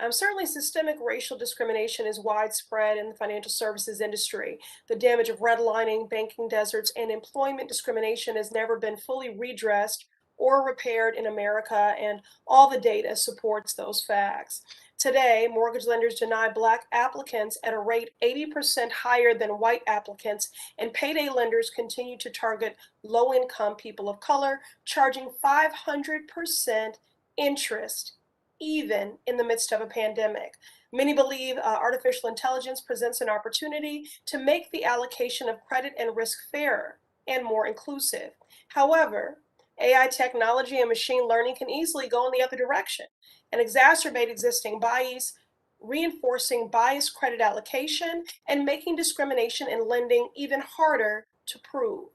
Certainly, systemic racial discrimination is widespread in the financial services industry. The damage of redlining, banking deserts, and employment discrimination has never been fully redressed or repaired in America, and all the data supports those facts. Today, mortgage lenders deny Black applicants at a rate 80% higher than white applicants, and payday lenders continue to target low-income people of color, charging 500% interest, even in the midst of a pandemic. Many believe artificial intelligence presents an opportunity to make the allocation of credit and risk fairer and more inclusive. However, AI technology and machine learning can easily go in the other direction and exacerbate existing bias, reinforcing biased credit allocation and making discrimination in lending even harder to prove.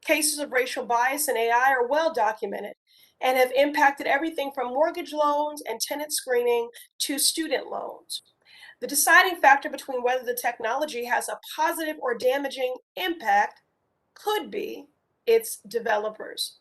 Cases of racial bias in AI are well documented and have impacted everything from mortgage loans and tenant screening to student loans. The deciding factor between whether the technology has a positive or damaging impact could be its developers.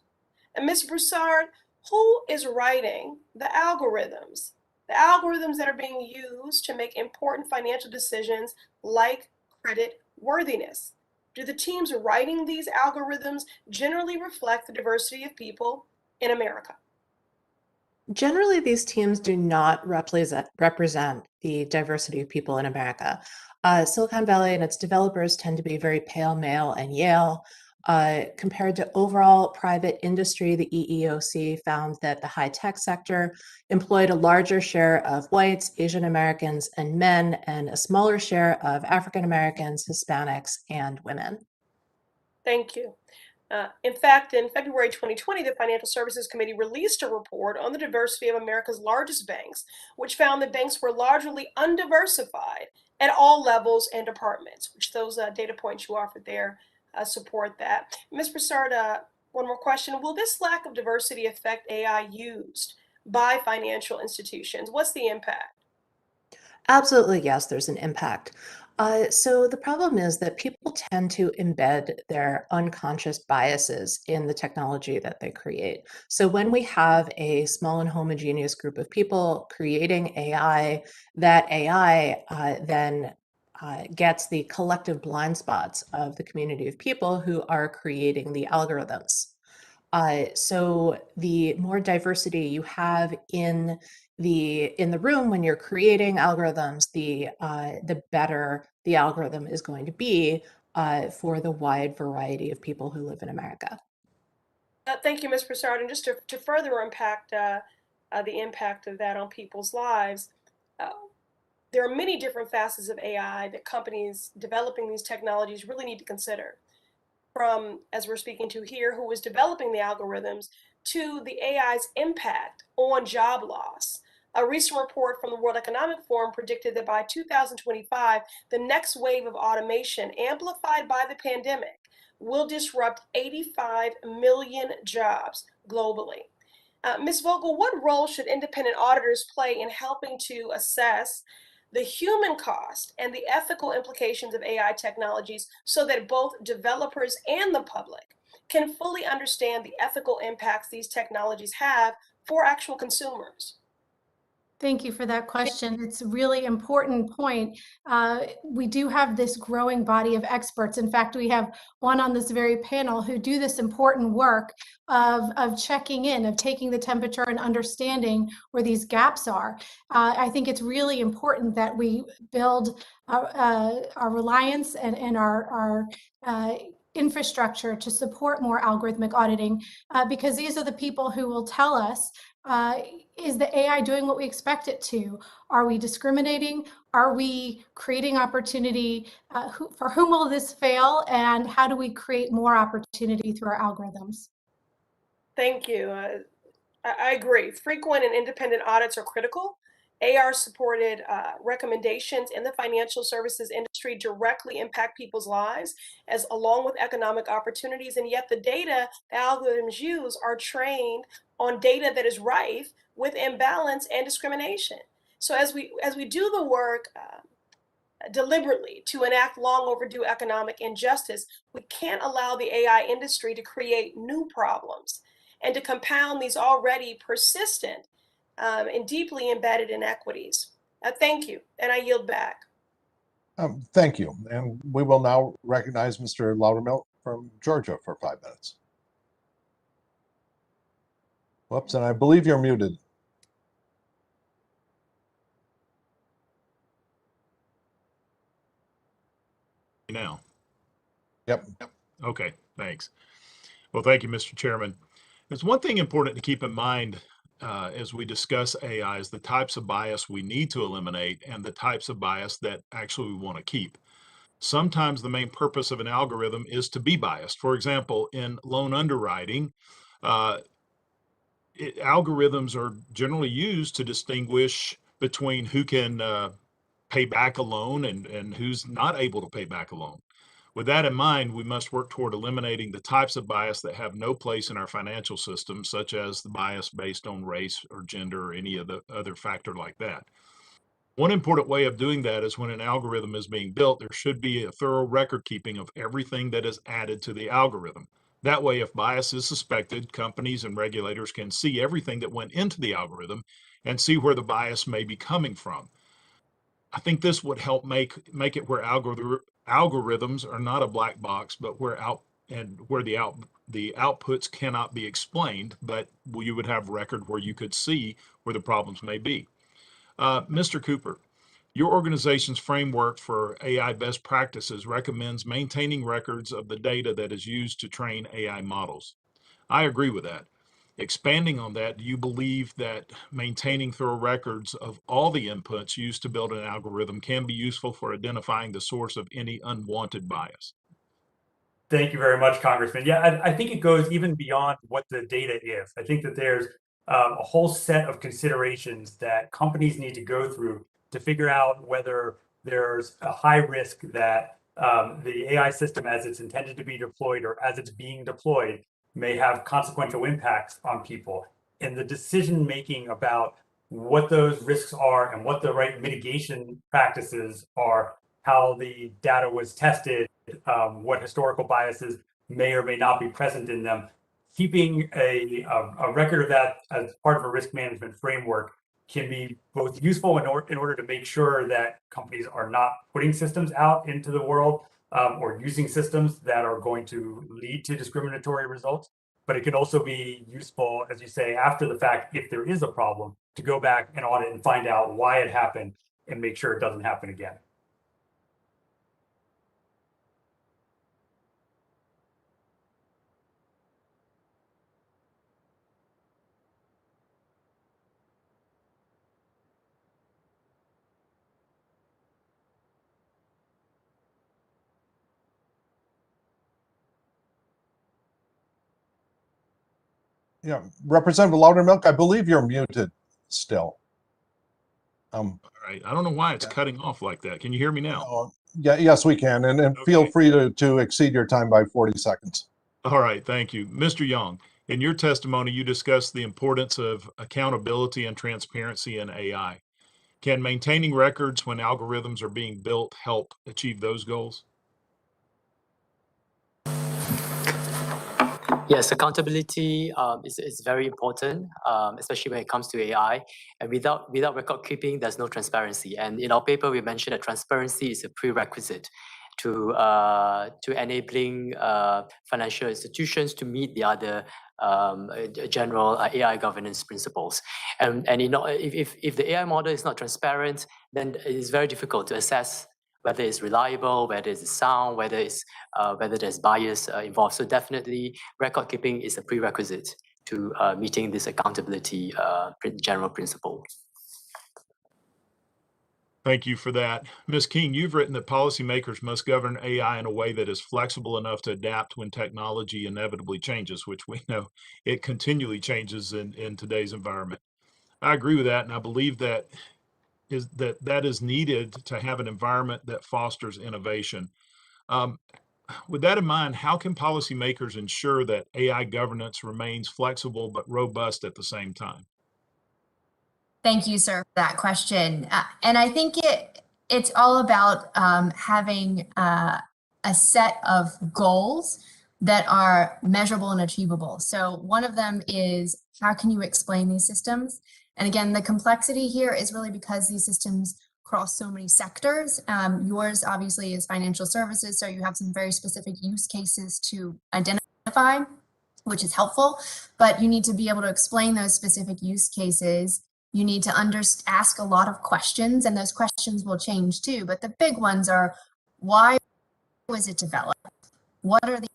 And Ms. Brassard, who is writing the algorithms? The algorithms that are being used to make important financial decisions like credit worthiness. Do the teams writing these algorithms generally reflect the diversity of people in America? Generally, these teams do not represent the diversity of people in America. Silicon Valley and its developers tend to be very pale, male, and Yale. Compared to overall private industry, the EEOC found that the high-tech sector employed a larger share of whites, Asian Americans, and men, and a smaller share of African Americans, Hispanics, and women. Thank you. In fact, in February 2020, the Financial Services Committee released a report on the diversity of America's largest banks, which found that banks were largely undiversified at all levels and departments, which those data points you offered there support that. Ms. Brassard, one more question. Will this lack of diversity affect AI used by financial institutions? What's the impact? Absolutely, yes, there's an impact. So the problem is that people tend to embed their unconscious biases in the technology that they create. So when we have a small and homogeneous group of people creating AI, that AI then gets the collective blind spots of the community of people who are creating the algorithms. So the more diversity you have in the room when you're creating algorithms, the better the algorithm is going to be for the wide variety of people who live in America. Thank you, Ms. Brassard. And just to further impact the impact of that on people's lives, there are many different facets of AI that companies developing these technologies really need to consider. From, as we're speaking to here, who is developing the algorithms, to the AI's impact on job loss. A recent report from the World Economic Forum predicted that by 2025, the next wave of automation, amplified by the pandemic, will disrupt 85 million jobs globally. Ms. Vogel, what role should independent auditors play in helping to assess the human cost and the ethical implications of AI technologies so that both developers and the public can fully understand the ethical impacts these technologies have for actual consumers? Thank you for that question. It's a really important point. We do have this growing body of experts. In fact, we have one on this very panel who do this important work of checking in, of taking the temperature and understanding where these gaps are. I think it's really important that we build our reliance and our infrastructure to support more algorithmic auditing, because these are the people who will tell us, is the AI doing what we expect it to? Are we discriminating? Are we creating opportunity? For whom will this fail? And how do we create more opportunity through our algorithms? Thank you. I agree. Frequent and independent audits are critical. AR-supported recommendations in the financial services industry directly impact people's lives, as along with economic opportunities. And yet the data the algorithms use are trained on data that is rife with imbalance and discrimination. So as we do the work deliberately to enact long overdue economic injustice, we can't allow the AI industry to create new problems and to compound these already persistent and deeply embedded inequities. Thank you, and I yield back. Thank you. And we will now recognize Mr. Loudermilk from Georgia for 5 minutes. Whoops, and I believe you're muted. Now. Yep. Okay, thanks. Well, thank you, Mr. Chairman. There's one thing important to keep in mind as we discuss AI is the types of bias we need to eliminate and the types of bias that actually we want to keep. Sometimes the main purpose of an algorithm is to be biased. For example, in loan underwriting, algorithms are generally used to distinguish between who can pay back a loan and who's not able to pay back a loan. With that in mind, we must work toward eliminating the types of bias that have no place in our financial system, such as the bias based on race or gender or any other factor like that. One important way of doing that is when an algorithm is being built, there should be a thorough record keeping of everything that is added to the algorithm. That way, if bias is suspected, companies and regulators can see everything that went into the algorithm and see where the bias may be coming from. I think this would help make it where algorithms are not a black box, but where the outputs cannot be explained, but you would have record where you could see where the problems may be. Mr. Cooper, Your organization's framework for AI best practices recommends maintaining records of the data that is used to train AI models. I agree with that. Expanding on that, do you believe that maintaining thorough records of all the inputs used to build an algorithm can be useful for identifying the source of any unwanted bias? Thank you very much, Congressman. Yeah, I think it goes even beyond what the data is. I think that there's a whole set of considerations that companies need to go through to figure out whether there's a high risk that the AI system as it's intended to be deployed or as it's being deployed may have consequential impacts on people. And the decision making about what those risks are and what the right mitigation practices are, how the data was tested, what historical biases may or may not be present in them. Keeping a record of that as part of a risk management framework can be both useful in order to make sure that companies are not putting systems out into the world or using systems that are going to lead to discriminatory results. But it can also be useful, as you say, after the fact, if there is a problem, to go back and audit and find out why it happened and make sure it doesn't happen again. Yeah, Representative Loudermilk, I believe you're muted still. All right. I don't know why it's cutting off like that. Can you hear me now? Yeah, yes, we can. And feel Okay. free to exceed your time by 40 seconds. All right. Thank you. Mr. Young, in your testimony, you discussed the importance of accountability and transparency in AI. Can maintaining records when algorithms are being built help achieve those goals? Yes, accountability is very important, especially when it comes to AI. And without record keeping, there's no transparency. And in our paper, we mentioned that transparency is a prerequisite to enabling financial institutions to meet the other general AI governance principles. And if the AI model is not transparent, then it is very difficult to assess whether it's reliable, whether it's sound, whether there's bias involved. So definitely, record keeping is a prerequisite to meeting this accountability general principle. Thank you for that. Ms. King, you've written that policymakers must govern AI in a way that is flexible enough to adapt when technology inevitably changes, which we know it continually changes in today's environment. I agree with that, and I believe that is needed to have an environment that fosters innovation. With that in mind, how can policymakers ensure that AI governance remains flexible but robust at the same time? Thank you, sir, for that question. And I think it's all about having a set of goals that are measurable and achievable. So one of them is, how can you explain these systems? And again, the complexity here is really because these systems cross so many sectors. Yours obviously is financial services, so you have some very specific use cases to identify, which is helpful, but you need to be able to explain those specific use cases. You need to ask a lot of questions, and those questions will change too. But the big ones are, why was it developed? What are the,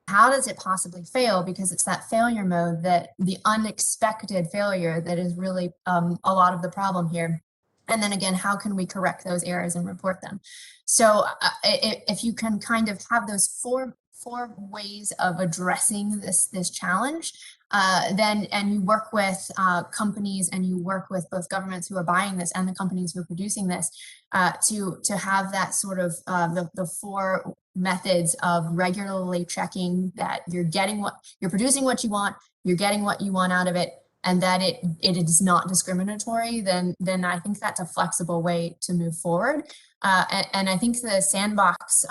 how does it possibly fail? Because it's that failure mode, that the unexpected failure, that is really a lot of the problem here. And then again, how can we correct those errors and report them? So if you can kind of have those four ways of addressing this challenge, and you work with companies, and you work with both governments who are buying this and the companies who are producing this, to have that sort of the four methods of regularly checking that you're producing what you want, you're getting what you want out of it, and that it is not discriminatory, then I think that's a flexible way to move forward. And I think the sandbox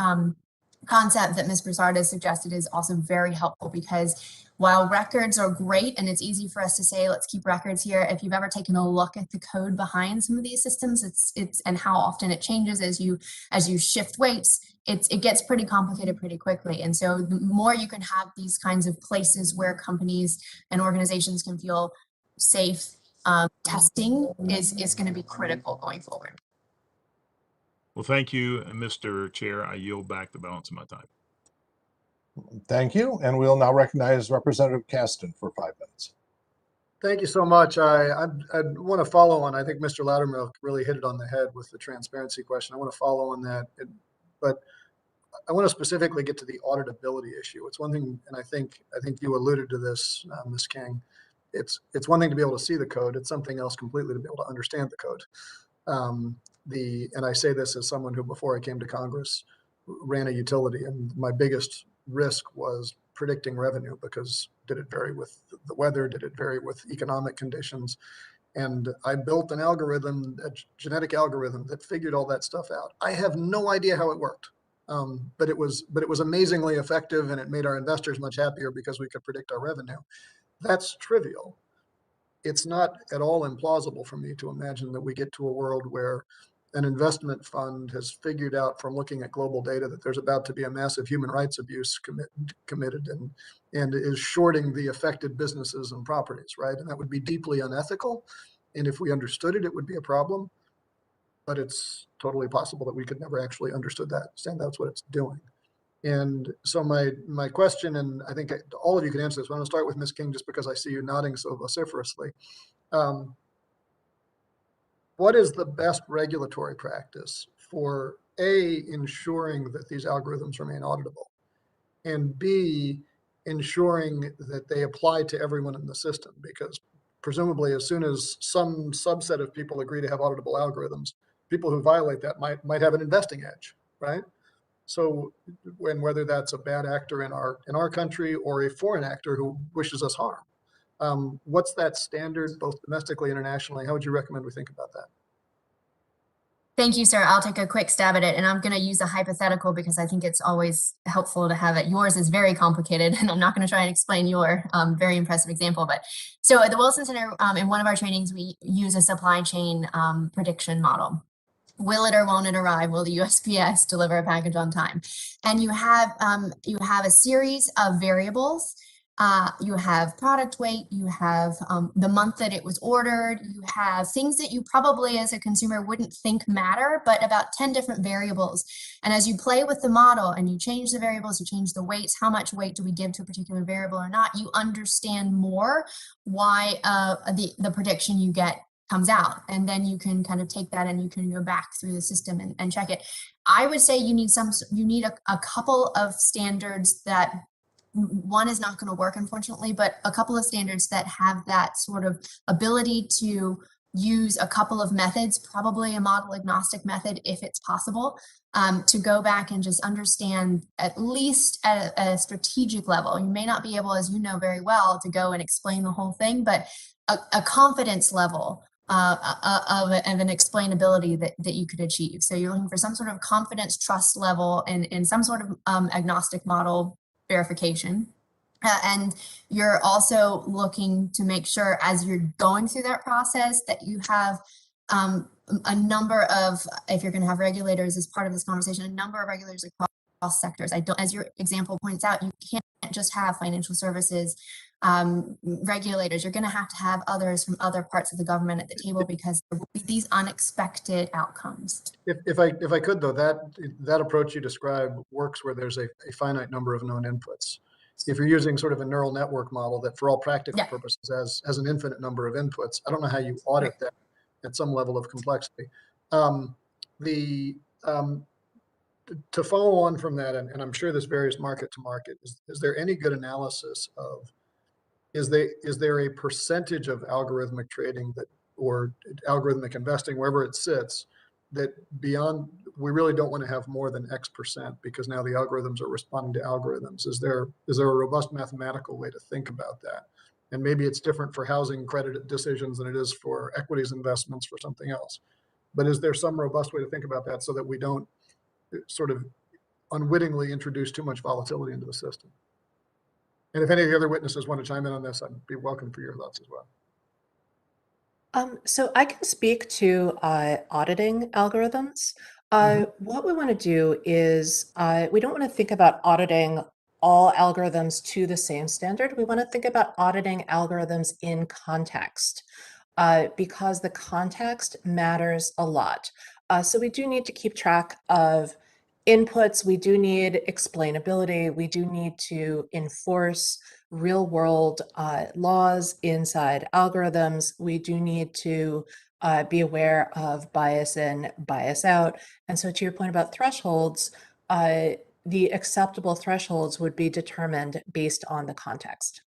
concept that Ms. Brassard has suggested is also very helpful, because while records are great and it's easy for us to say, let's keep records here, if you've ever taken a look at the code behind some of these systems, it's and how often it changes as you shift weights, it gets pretty complicated pretty quickly. And so the more you can have these kinds of places where companies and organizations can feel safe, testing is going to be critical going forward. Well, thank you, Mr. Chair. I yield back the balance of my time. Thank you. And we'll now recognize Representative Caston for 5 minutes. Thank you so much. I want to follow on. I think Mr. Loudermilk really hit it on the head with the transparency question. I want to follow on that, but I want to specifically get to the auditability issue. It's one thing, and I think you alluded to this, Ms. King. It's one thing to be able to see the code. It's something else completely to be able to understand the code. And I say this as someone who, before I came to Congress, ran a utility, and my biggest risk was predicting revenue, because did it vary with the weather? Did it vary with economic conditions? And I built an algorithm, a genetic algorithm that figured all that stuff out. I have no idea how it worked, but it was amazingly effective, and it made our investors much happier because we could predict our revenue. That's trivial. It's not at all implausible for me to imagine that we get to a world where an investment fund has figured out from looking at global data that there's about to be a massive human rights abuse committed and is shorting the affected businesses and properties, right? And that would be deeply unethical. And if we understood it, it would be a problem. But it's totally possible that we could never actually understand that's what it's doing. And so my question, and I think all of you can answer this, but I'm going to start with Ms. King just because I see you nodding so vociferously. What is the best regulatory practice for A, ensuring that these algorithms remain auditable, and B, ensuring that they apply to everyone in the system? Because presumably as soon as some subset of people agree to have auditable algorithms, people who violate that might have an investing edge, right? So whether that's a bad actor in our country or a foreign actor who wishes us harm, what's that standard, both domestically and internationally? How would you recommend we think about that? Thank you, sir. I'll take a quick stab at it, and I'm going to use a hypothetical because I think it's always helpful to have it. Yours is very complicated, and I'm not going to try and explain your very impressive example. But so at the Wilson Center, in one of our trainings, we use a supply chain prediction model. Will it or won't it arrive? Will the USPS deliver a package on time? And you have a series of variables. You have product weight, you have the month that it was ordered, you have things that you probably as a consumer wouldn't think matter, but about 10 different variables. And as you play with the model and you change the variables, you change the weights, how much weight do we give to a particular variable or not, you understand more why the prediction you get comes out. And then you can kind of take that and you can go back through the system and check it. I would say you need a couple of standards that one is not going to work, unfortunately, but a couple of standards that have that sort of ability to use a couple of methods, probably a model agnostic method if it's possible, to go back and just understand, at least at a strategic level. You may not be able, as you know very well, to go and explain the whole thing, but a confidence level of an explainability that you could achieve. So you're looking for some sort of confidence, trust level in some sort of agnostic model verification. And you're also looking to make sure as you're going through that process that you have a number of, if you're going to have regulators as part of this conversation, a number of regulators across sectors. As your example points out, you can't just have financial services regulators. You're going to have others from other parts of the government at the table because there will be these unexpected outcomes. If I could, though, that approach you describe works where there's a finite number of known inputs. If you're using sort of a neural network model that for all practical purposes has an infinite number of inputs, I don't know how you audit that at some level of complexity. To follow on from that, and I'm sure this varies market to market, is there any good analysis of, is there a percentage of algorithmic trading or algorithmic investing, wherever it sits, that beyond, we really don't want to have more than X percent because now the algorithms are responding to algorithms? Is there a robust mathematical way to think about that? And maybe it's different for housing credit decisions than it is for equities investments for something else. But is there some robust way to think about that so that we don't sort of unwittingly introduce too much volatility into the system? And if any of the other witnesses want to chime in on this, I'd be welcome for your thoughts as well. So I can speak to auditing algorithms. What we want to do is we don't want to think about auditing all algorithms to the same standard. We want to think about auditing algorithms in context because the context matters a lot. So we do need to keep track of inputs. We do need explainability. We do need to enforce real world laws inside algorithms. We do need to be aware of bias in, bias out. And so to your point about thresholds, the acceptable thresholds would be determined based on the context.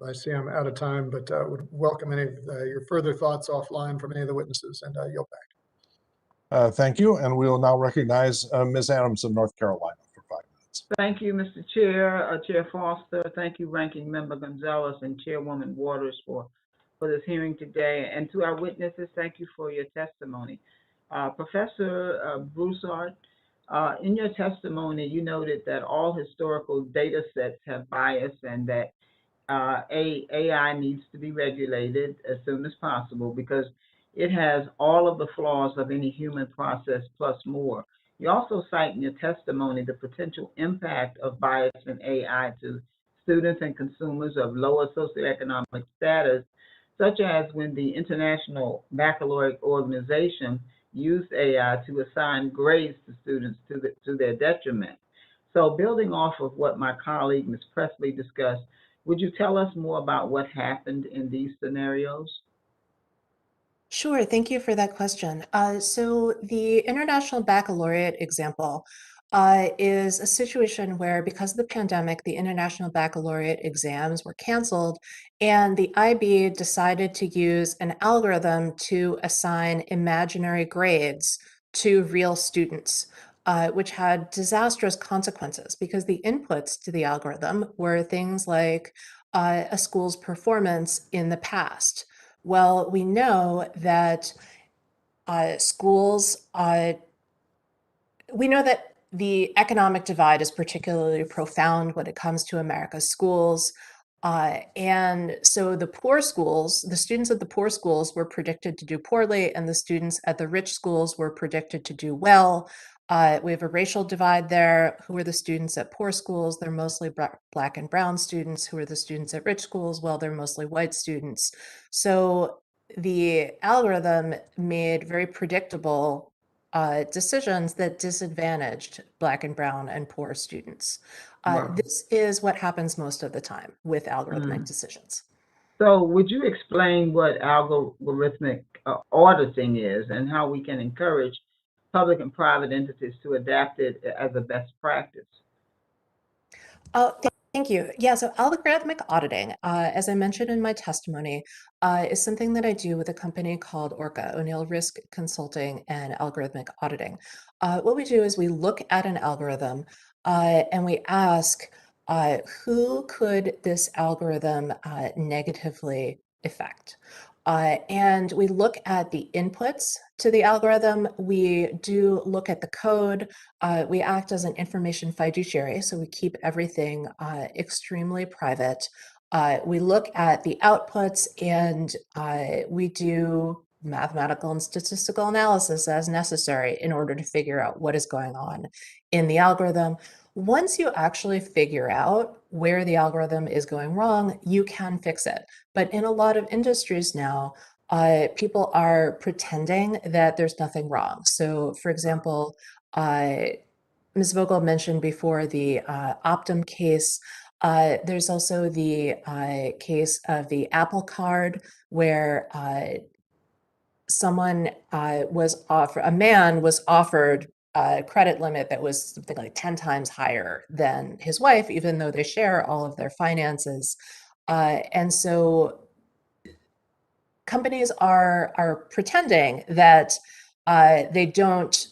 I see I'm out of time, but would welcome any of your further thoughts offline from any of the witnesses, and yield back. Thank you. And we will now recognize Ms. Adams of North Carolina for 5 minutes. Thank you, Mr. Chair, Chair Foster. Thank you, Ranking Member Gonzalez and Chairwoman Waters for this hearing today. And to our witnesses, thank you for your testimony. Professor Brassard, in your testimony, you noted that all historical data sets have bias and that AI needs to be regulated as soon as possible because it has all of the flaws of any human process plus more. You also cite in your testimony the potential impact of bias in AI to students and consumers of lower socioeconomic status, such as when the International Baccalaureate Organization used AI to assign grades to students to their detriment. So building off of what my colleague, Ms. Presley, discussed, would you tell us more about what happened in these scenarios? Sure, thank you for that question. So the International Baccalaureate example is a situation where, because of the pandemic, the International Baccalaureate exams were canceled, and the IB decided to use an algorithm to assign imaginary grades to real students, which had disastrous consequences because the inputs to the algorithm were things like a school's performance in the past. Well, we know that we know that the economic divide is particularly profound when it comes to America's schools. And so the poor schools, the students at the poor schools were predicted to do poorly, and the students at the rich schools were predicted to do well. We have a racial divide there. Who are the students at poor schools? They're mostly Black and brown students. Who are the students at rich schools? Well, they're mostly white students. So the algorithm made very predictable decisions that disadvantaged Black and brown and poor students. Wow. This is what happens most of the time with algorithmic decisions. So would you explain what algorithmic auditing is and how we can encourage public and private entities to adapt it as a best practice? Oh, thank you. Yeah, so algorithmic auditing, as I mentioned in my testimony, is something that I do with a company called Orca, O'Neill Risk Consulting and Algorithmic Auditing. What we do is we look at an algorithm and we ask, who could this algorithm negatively affect? And we look at the inputs to the algorithm. We do look at the code. We act as an information fiduciary, so we keep everything extremely private. We look at the outputs and we do mathematical and statistical analysis as necessary in order to figure out what is going on in the algorithm. Once you actually figure out where the algorithm is going wrong, you can fix it. But in a lot of industries now, people are pretending that there's nothing wrong. So for example, Ms. Vogel mentioned before the Optum case. There's also the case of the Apple Card, where a man was offered a credit limit that was something like 10 times higher than his wife, even though they share all of their finances. And so companies are pretending that they don't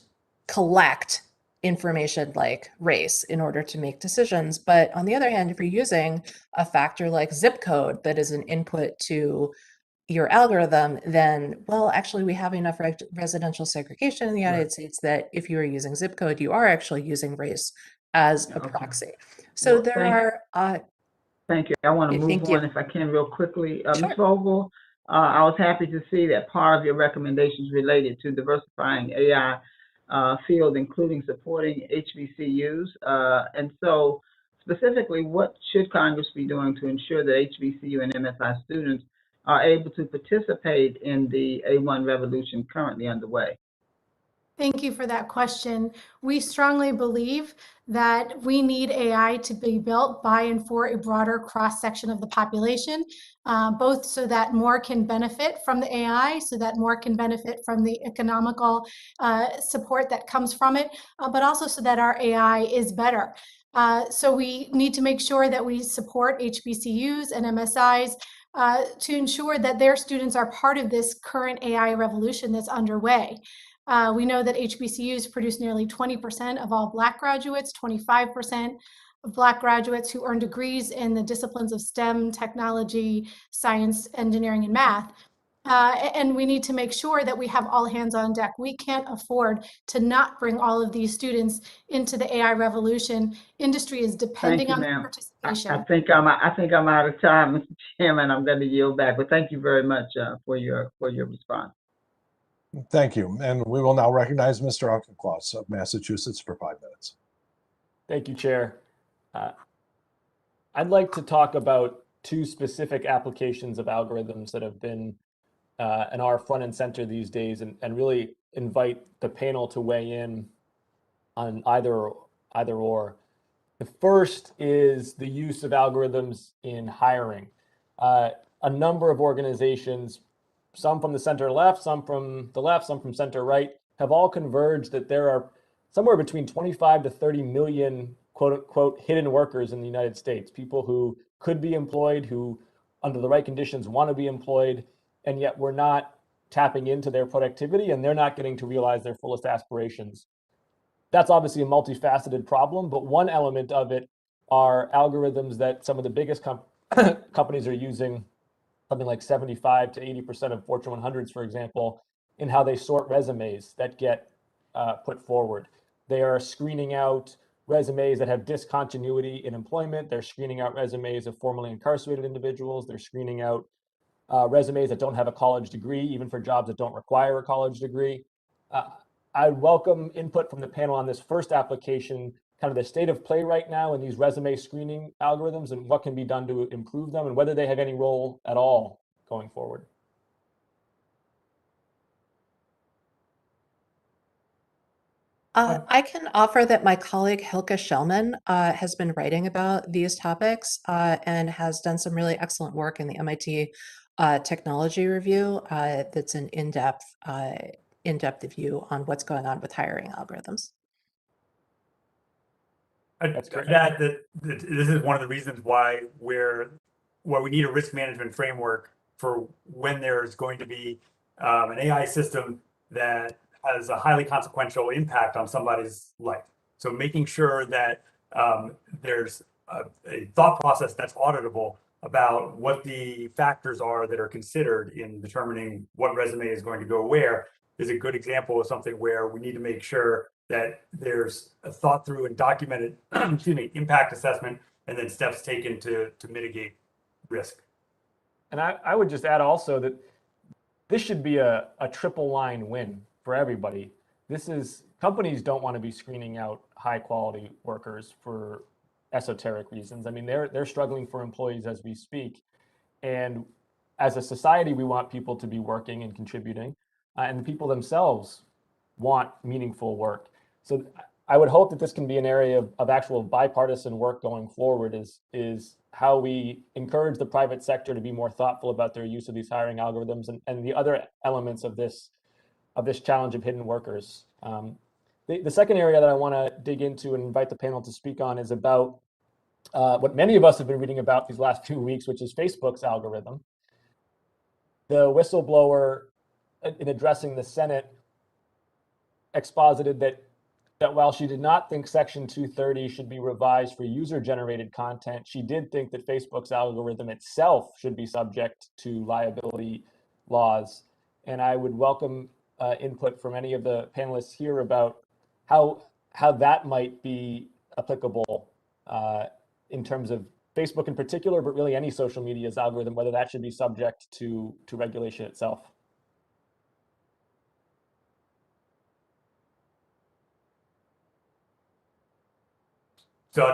collect information like race in order to make decisions. But on the other hand, if you're using a factor like zip code that is an input to your algorithm, then, well, actually we have enough residential segregation in the United States that if you are using zip code, you are actually using race as a proxy. So Well, there are Thank you. I want to move on if I can real quickly. Ms. Vogel, I was happy to see that part of your recommendations related to diversifying AI field, including supporting HBCUs. And so specifically, what should Congress be doing to ensure that HBCU and MSI students are able to participate in the A1 revolution currently underway? Thank you for that question. We strongly believe that we need AI to be built by and for a broader cross-section of the population, both so that more can benefit from the AI, so that more can benefit from the economical support that comes from it, but also so that our AI is better. So we need to make sure that we support HBCUs and MSIs to ensure that their students are part of this current AI revolution that's underway. We know that HBCUs produce nearly 20% of all Black graduates, 25% of Black graduates who earn degrees in the disciplines of STEM, technology, science, engineering, and math. And we need to make sure that we have all hands on deck. We can't afford to not bring all of these students into the AI revolution. Industry is depending on their participation. I think I'm out of time, Mr. Chairman. I'm going to yield back, but thank you very much for your response. Thank you. And we will now recognize Mr. Auchincloss of Massachusetts for 5 minutes. Thank you, Chair. I'd like to talk about 2 specific applications of algorithms that have been and are front and center these days, and really invite the panel to weigh in on either or. The first is the use of algorithms in hiring. A number of organizations, some from the center left, some from the left, some from center right, have all converged that there are somewhere between 25 to 30 million quote unquote hidden workers in the United States, people who could be employed, who under the right conditions want to be employed, and yet we're not tapping into their productivity and they're not getting to realize their fullest aspirations. That's obviously a multifaceted problem, but one element of it are algorithms that some of the biggest companies are using, something like 75 to 80% of Fortune 100s, for example, in how they sort resumes that get put forward. They are screening out resumes that have discontinuity in employment. They're screening out resumes of formerly incarcerated individuals. They're screening out resumes that don't have a college degree, even for jobs that don't require a college degree. I welcome input from the panel on this first application, kind of the state of play right now in these resume screening algorithms and what can be done to improve them and whether they have any role at all going forward. I can offer that my colleague Hilke Schellman has been writing about these topics and has done some really excellent work in the MIT Technology Review that's an in-depth view on what's going on with hiring algorithms. This is one of the reasons why we need a risk management framework for when there's going to be an AI system that has a highly consequential impact on somebody's life. So making sure that there's a thought process that's auditable about what the factors are that are considered in determining what resume is going to go where is a good example of something where we need to make sure that there's a thought through and documented impact assessment and then steps taken to mitigate risk. And I would just add also that this should be a triple line win for everybody. Companies don't want to be screening out high quality workers for esoteric reasons. I mean, they're struggling for employees as we speak. And as a society, we want people to be working and contributing, and the people themselves want meaningful work. So I would hope that this can be an area of actual bipartisan work going forward, is how we encourage the private sector to be more thoughtful about their use of these hiring algorithms and the other elements of this challenge of hidden workers. The second area that I want to dig into and invite the panel to speak on is about what many of us have been reading about these last 2 weeks, which is Facebook's algorithm. The whistleblower, in addressing the Senate, exposited that while she did not think Section 230 should be revised for user-generated content, she did think that Facebook's algorithm itself should be subject to liability laws. And I would welcome input from any of the panelists here about how that might be applicable in terms of Facebook in particular, but really any social media's algorithm, whether that should be subject to regulation itself. So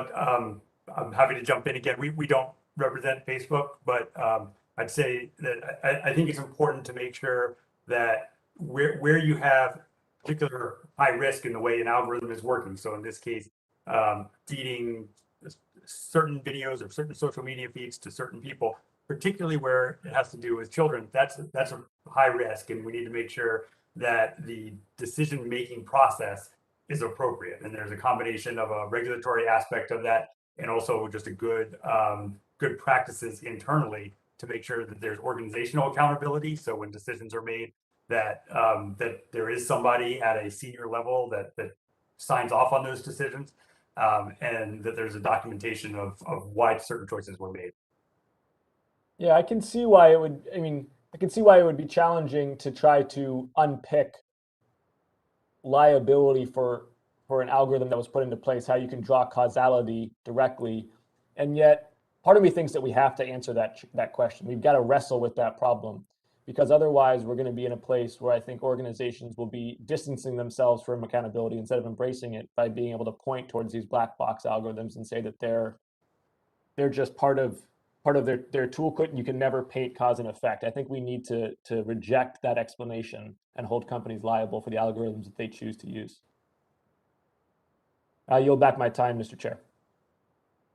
I'm happy to jump in again. We don't represent Facebook, but I I'd say that I think it's important to make sure that where you have particular high risk in the way an algorithm is working. So in this case, feeding certain videos or certain social media feeds to certain people, particularly where it has to do with children, that's a high risk, and we need to make sure that the decision-making process is appropriate. And there's a combination of a regulatory aspect of that, and also just a good practices internally to make sure that there's organizational accountability. So when decisions are made, that that there is somebody at a senior level that signs off on those decisions, and that there's a documentation of why certain choices were made. Yeah, I can see why it would, I can see why it would be challenging to try to unpick liability for an algorithm that was put into place, how you can draw causality directly. And yet, part of me thinks that we have to answer that question. We've got to wrestle with that problem, because otherwise we're going to be in a place where I think organizations will be distancing themselves from accountability instead of embracing it by being able to point towards these black box algorithms and say that they're just part of their toolkit, and you can never paint cause and effect. I think we need to reject that explanation and hold companies liable for the algorithms that they choose to use. I yield back my time, Mr. Chair.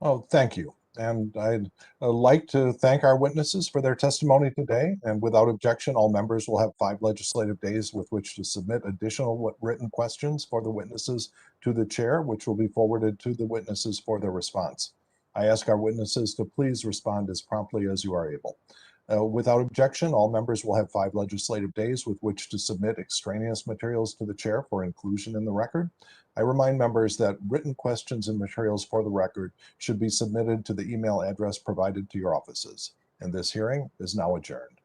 Oh, thank you. And I'd like to thank our witnesses for their testimony today. And without objection, all members will have 5 legislative days with which to submit additional written questions for the witnesses to the chair, which will be forwarded to the witnesses for their response. I ask our witnesses to please respond as promptly as you are able. Without objection, all members will have 5 legislative days with which to submit extraneous materials to the chair for inclusion in the record. I remind members that written questions and materials for the record should be submitted to the email address provided to your offices. And this hearing is now adjourned.